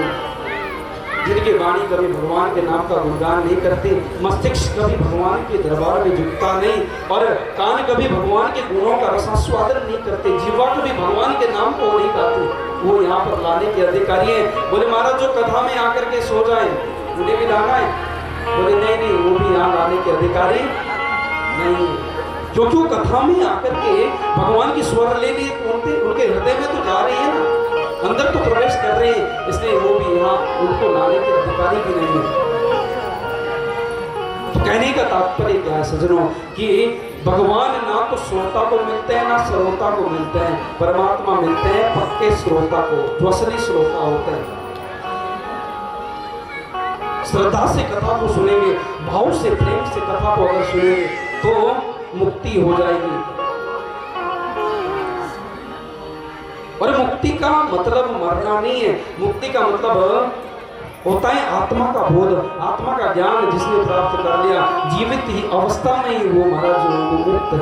जिनकी वाणी कभी भगवान के नाम का गुणगान नहीं करती, मस्तिष्क कभी भगवान के दरबार में झुकता नहीं, और कान कभी भगवान के गुणों का रसास्वादन नहीं करते, जीवा कभी भगवान के नाम को नहीं गाती, वो यहाँ पर लाने के अधिकारी हैं। बोले महाराज जो कथा में आकर के सो जाए उन्हें भी लाना है? बोले नहीं नहीं, वो भी यहाँ लाने के अधिकारी नहीं, क्योंकि वो कथा में आकर के भगवान की स्वर ले लिए तो उनके हृदय में तो जा रही है ना, अंदर तो प्रवेश कर रहे हैं, इसलिए वो भी यहाँ उनको लाने के अधिकारी भी नहीं है। तो कहने का तात्पर्य क्या है सज्जनों, कि भगवान ना तो श्रोता को मिलते हैं ना श्रोता को मिलते हैं, परमात्मा मिलते हैं पक्के श्रोता को, जो असली श्रोता होते हैं। श्रद्धा से कथा को सुनेंगे, भाव से प्रेम से कथा को अगर सुनेंगे तो मुक्ति हो जाएगी। और मुक्ति का मतलब मरना नहीं है, मुक्ति का मतलब होता है आत्मा का बोध, आत्मा का ज्ञान जिसने प्राप्त कर लिया, जीवित ही अवस्था में ही वो महाराज वो मुक्त है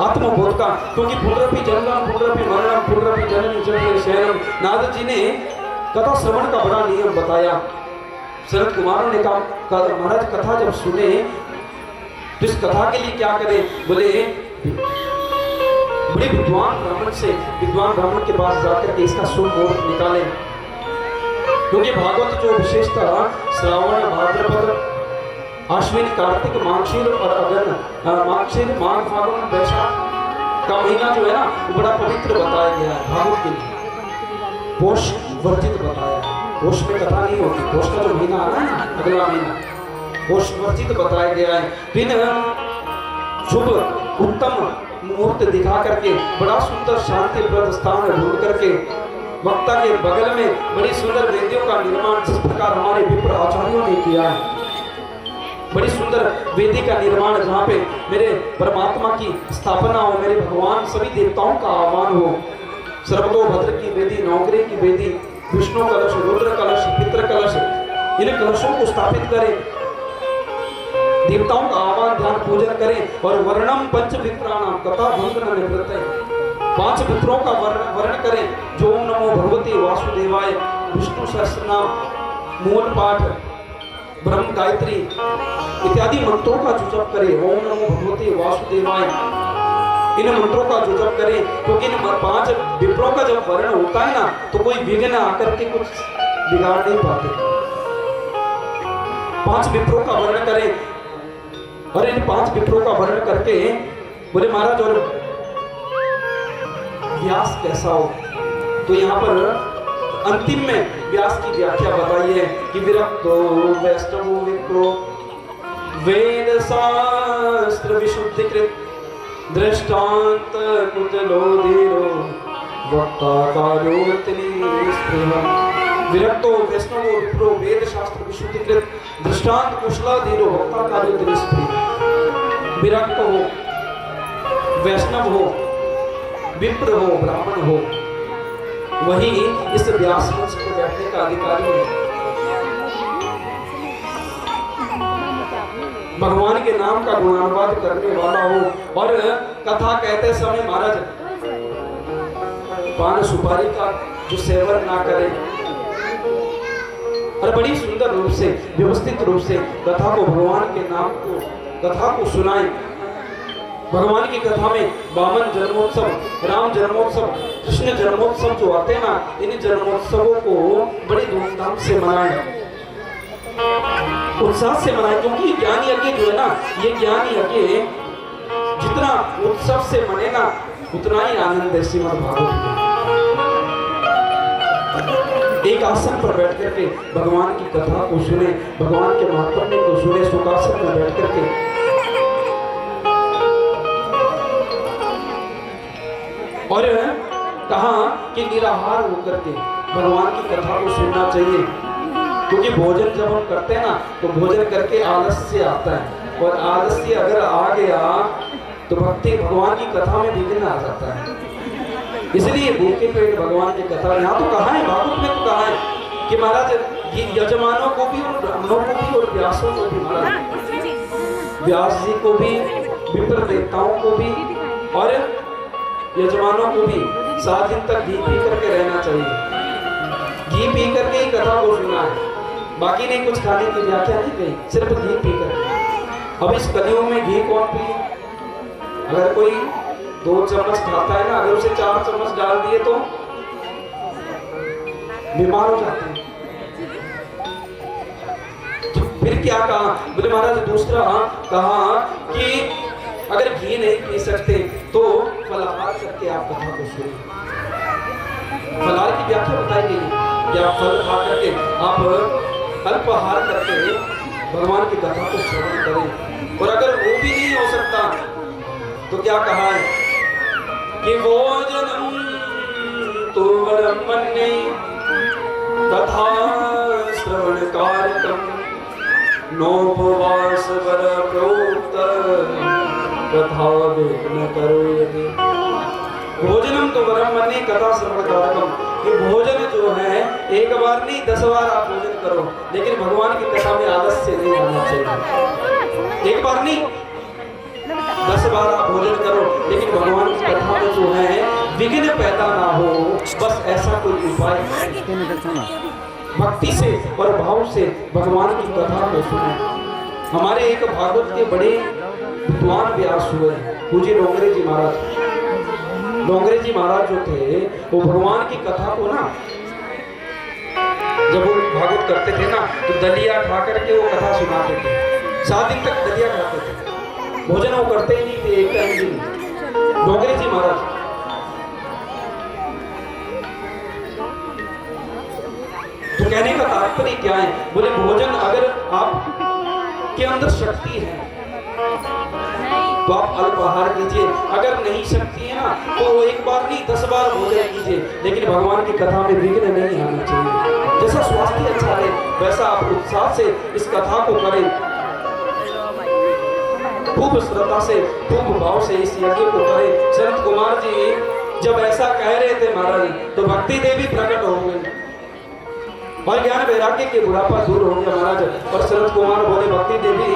आत्मबोध का। क्योंकि पुनरपि जन्मम पुनरपि मरणम पुनरपि जननी जननी शयनम, नारद जी ने कथा श्रवण का बड़ा नियम बताया। शरद कुमारों ने कहा महाराज कथा जब सुने तो इस कथा के लिए क्या करें? बोले बड़े विद्वान ब्राह्मण के पास जाकर के इसका शुभ मुहूर्त निकालें, क्योंकि भागवत जो विशेषता श्रावण भाद्रपद आश्विन कार्तिक माघशीर और अगन माघशीर माघ फागुन वैशाख का महीना जो है ना वो बड़ा पवित्र बताया गया है भागवत के लिए। पोष वर्जित बताया है, पोष में कथा नहीं होती, पोष का जो महीना आ रहा है ना अगला महीना पोष वर्जित बताया गया है। फिर शुभ उत्तम मुहूर्त दिखा करके बड़ा सुंदर शांतिप्रद स्थान ढूंढ करके वक्ता के बगल में बड़ी सुंदर वेदियों का निर्माण, जिस प्रकार हमारे विप्र आचार्यों ने किया है, बड़ी सुंदर वेदी का निर्माण जहाँ पे मेरे परमात्मा की स्थापना हो, मेरे भगवान सभी देवताओं का आह्वान हो। सर्वतोभद्र की वेदी, नवग्रह की वेदी, विष्णु कलश, रुद्र कलश, पितृ कलश, इन कलशों को स्थापित करें, देवताओं का आह्वान ध्यान पूजन करें। और वर्णम पंच विप्राणाम कथा भंग निवृत्त, 5 विप्रों का वर्ण करें, जो ओम नमो भगवते वासुदेवाय, विष्णु सहस्रनाम, मूल पाठ, ब्रह्म गायत्री इत्यादि मंत्रों का जो जप करें। ओम नमो भगवते वासुदेवाय, इन मंत्रों का जो जप करें, क्योंकि इन 5 विप्रों का जब वर्ण होता है ना तो कोई विघ्न आकर के कुछ बिगाड़ नहीं पाते। 5 विप्रों का वर्ण करें, और इन 5 विप्रों का वर्ण करके बोले महाराज और व्यास कैसा हो? तो यहाँ पर अंतिम में व्यास की व्याख्या बताई है कि विरक्तो वैष्णवो विप्रो वेद शास्त्र विशुद्धिकृत दृष्टांत कुतलो धीरो वक्ता कारोतनी स्पृह। विरक्तो वैष्णवो विप्रो वेद शास्त्र विशुद्धिकृत दृष्टांत कुशला धीरो वक्ता कारोतनी स्पृह। विरक्त हो, वैष्णव हो, विप्र हो, ब्राह्मण हो, वही इस व्यास मंच पर बैठने का अधिकारी है। भगवान के नाम का गुणानुवाद करने वाला हो, और कथा कहते समय महाराज पान सुपारी का जो सेवन ना करे, और बड़ी सुंदर रूप से व्यवस्थित रूप से कथा को, भगवान के नाम को, कथा को सुनाए। भगवान की कथा में वामन जन्मोत्सव, राम जन्मोत्सव, कृष्ण जन्मोत्सव जो आते हैं ना, इन जन्मोत्सवों को बड़ी धूमधाम से मनाएं, उत्साह से मनाएं, क्योंकि ज्ञान यज्ञ जो है ना, ये ज्ञान यज्ञ जितना उत्सव से मने ना उतना ही आनंद है। श्रीमद् भागवत एक आसन पर बैठ करके भगवान की कथा को सुने, भगवान के महात्म्य को सुने, सुखासन में बैठ करके और कहा कि निराहार होकर के भगवान की कथा को सुनना चाहिए, क्योंकि भोजन जब हम करते हैं ना तो भोजन करके आलस्य आता है, और आलस्य अगर आ गया तो भक्ति भगवान की कथा में विघ्न आ जाता है। इसलिए भूखे पेट भगवान की कथा, यहाँ तो कहा है, भागवत में तो कहा है कि महाराज ये यजमानों को भी और ब्राह्मणों को भी और व्यासों को भी, महाराज व्यास जी को भी, विप्र देवताओं को भी और यजमानों को भी 7 दिन तक घी पी करके रहना चाहिए। घी पी करके ही कथा को सुना है, बाकी नहीं कुछ खाने की व्याख्या नहीं गई, सिर्फ घी पी करके। अब इस कलियुग में घी कौन पिए? अगर कोई 2 चम्मच खाता है ना, अगर उसे 4 चम्मच डाल दिए तो बीमार हो जाते हैं। तो फिर क्या कहा? बोले महाराज दूसरा कहा कि अगर घी नहीं पी सकते तो फलाहार करके आप कथा को सुनिए। फलाहार की व्याख्या बताई गई कि आप फल खा करके आप अल्पाहार करके भगवान की कथा को श्रवण करें। और अगर वो भी नहीं हो सकता तो क्या कहा है कि भोजनम तो वरम मन्ये तथा श्रवण कारकम नोपवास वर प्रोक्त कथा न करो यदि। भोजनम तो वरम मन्ये कथा श्रवण कारकम, कि भोजन जो है एक बार नहीं 10 बार आप भोजन करो, लेकिन भगवान की कथा में आलस्य नहीं आना चाहिए। एक बार नहीं 10 बार आप भोजन करो, लेकिन भगवान की कथा में जो है विघ्न पैदा ना हो, बस ऐसा कोई उपाय भक्ति से और भाव से भगवान की कथा को सुने। हमारे एक भागवत के बड़े विद्वान व्यास हुए पूज्य डोंगरे जी महाराज। डोंगरे जी महाराज जो थे वो भगवान की कथा को ना, जब वो भागवत करते थे ना तो दलिया खा करके वो कथा सुनाते थे। 7 दिन तक दलिया खाते थे, भोजन वो करते ही नहीं थे, एक टाइम भी नहीं। डोंगरे जी महाराज तो कहने का तात्पर्य क्या है? बोले भोजन अगर आप के अंदर शक्ति है तो आप अल्पाहार कीजिए, अगर नहीं शक्ति है ना तो एक बार नहीं 10 बार भोजन कीजिए, लेकिन भगवान की कथा में विघ्न नहीं आना चाहिए। जैसा स्वास्थ्य अच्छा है वैसा आप उत्साह से इस कथा को करें, खूब श्रद्धा से खूब भाव से इस यज्ञ को करें। संत कुमार जी जब ऐसा कह रहे थे महाराज तो भक्ति देवी प्रकट हो गई और ज्ञान वैराग्य के बुढ़ापा दूर हो गया महाराज। और संत कुमार बोले भक्ति देवी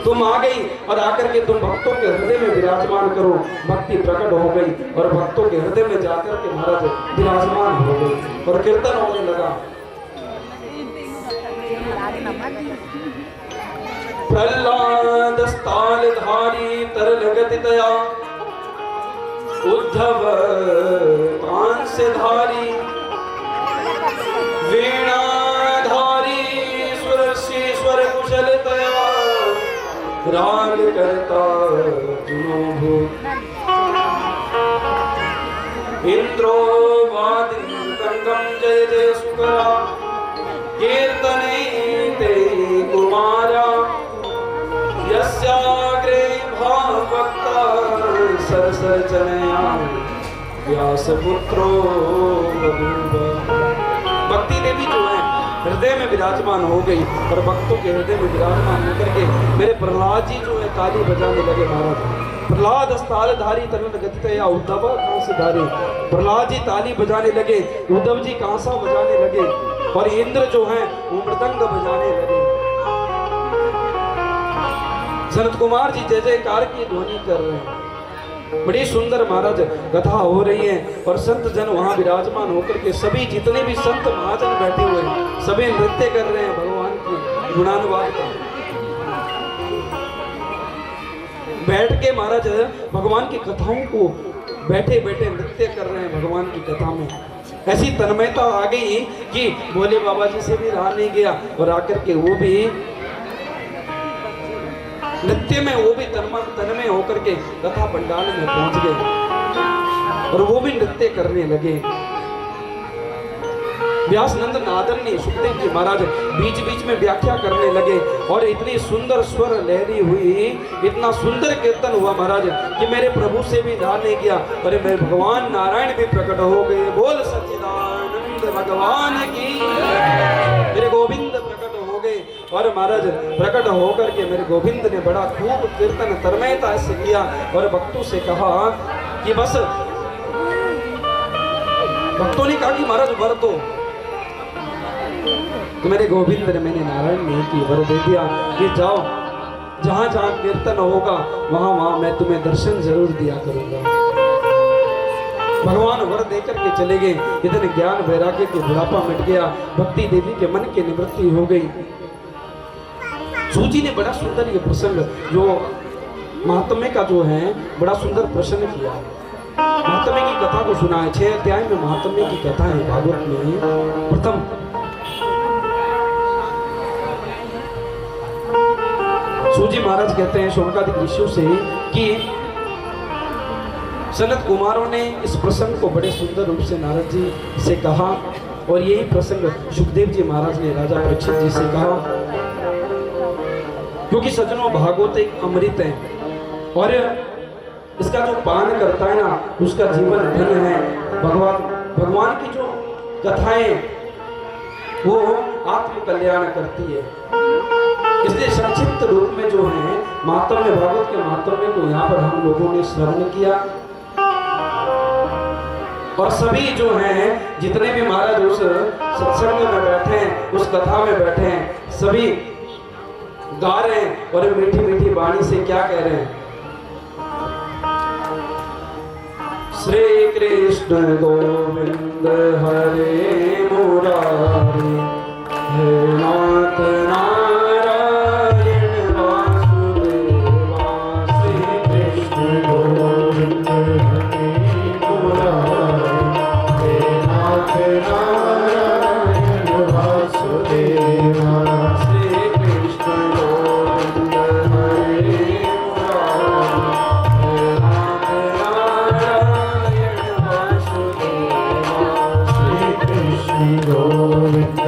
तुम आ गई और आकर के तुम भक्तों के हृदय में विराजमान करो। भक्ति प्रकट हो गई और भक्तों के हृदय में जाकर के महाराज विराजमान हो गई और कीर्तन होने लगा। प्रहलाद स्थालधारी तरल गति दया उद्धव कांस्यधारी वीणाधारी स्वर कुशल दया राग करता जुनो भूत इंद्रो वादिकंगम जय जय सुकरा कीर्तने ते कुमारा यस्याग्रे भावक्ता सरसर चनया व्यासपुत्रो बभूव। भक्ति देवी जो है हृदय में विराजमान हो गई और भक्तों के हृदय में विराजमान होकर के मेरे प्रहलाद जी जो है ताली बजाने लगे महाराज। प्रहलाद स्थालधारी तरल गति या उद्धव कांस्यधारी। प्रहलाद जी ताली बजाने लगे, उद्धव जी कांसा बजाने लगे और इंद्र जो है वो मृदंग बजाने लगे। संत कुमार जी जय जयकार की ध्वनि कर रहे हैं। बड़ी सुंदर महाराज कथा हो रही है और संत जन वहां विराजमान होकर के सभी जितने भी संत महाजन बैठे हुए हैं सभी नृत्य कर रहे हैं भगवान की गुणानुवाद का। बैठ के महाराज भगवान की कथाओं को बैठे बैठे नृत्य कर रहे हैं भगवान की कथा में। ऐसी तन्मयता आ गई कि भोले बाबा जी से भी रहा नहीं गया और आकर के वो भी नृत्य में वो भी तन्मय होकर के कथा पंडाल में पहुंच गए और वो भी नृत्य करने लगे। व्यासनंद नादन ने सुखदेव जी महाराज बीच बीच में व्याख्या करने लगे और इतनी सुंदर स्वर लहरी हुई, इतना सुंदर कीर्तन हुआ महाराज कि मेरे प्रभु से भी रहा नहीं गया और मेरे भगवान नारायण भी प्रकट हो गए। बोल सच्चिदानंद भगवान की, मेरे गोविंद प्रकट हो गए और महाराज प्रकट होकर के मेरे गोविंद ने बड़ा खूब कीर्तन तन्मयता से किया और भक्तों से कहा कि बस भक्तों ने कहा कि महाराज वर दो, तो मेरे गोविंद ने मैंने नारायण नहीं की वर दे दिया कि जाओ जहां जहां कीर्तन होगा वहां वहां मैं तुम्हें दर्शन जरूर दिया करूंगा। भगवान वर देकर के चले गए। इतने ज्ञान वैराग्य के बुढ़ापा मिट गया, भक्ति देवी के मन की निवृत्ति हो गई। सूजी ने बड़ा सुंदर ये प्रसंग जो महात्म्य का जो है बड़ा सुंदर प्रश्न किया। महात्म्य की कथा को सुना है। 6 अध्याय में महात्म्य की कथा है भागवत में। प्रथम सूजी महाराज कहते हैं शौनकादिक ऋषियों से कि सनत कुमारों ने इस प्रसंग को बड़े सुंदर रूप से नारद जी से कहा और यही प्रसंग सुखदेव जी महाराज ने राजा परीक्षित जी से कहा। क्योंकि सज्जनों भागवत एक अमृत है और इसका जो पान करता है ना उसका जीवन धन्य है। भगवान की जो कथाएं वो आत्म कल्याण करती है। इसलिए संक्षिप्त रूप में जो है महात्म्य भागवत के महात्म्य को यहाँ पर हम लोगों ने श्रवण किया और सभी जो हैं जितने भी महाराज उस सत्संग में बैठे हैं उस कथा में बैठे हैं सभी गा रहे हैं और मीठी मीठी वाणी से क्या कह रहे हैं। श्री कृष्ण गोविंद हरे मुरारी हे नाथ नारायण वासुदेवा। श्री कृष्ण गोविंद हरे मुरारी हे नाथ नारायण वासुदेवा। श्री कृष्ण गोविंद हरे मुरारी हे नाथ नारायण वासुदेवा। श्री कृष्ण गोविंद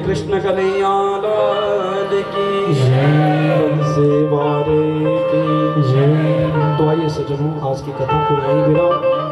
कृष्ण कन्हैया लाल की जय, सेवारे की जय। आइए सज्जनों, आज की कथा को यहीं विराम।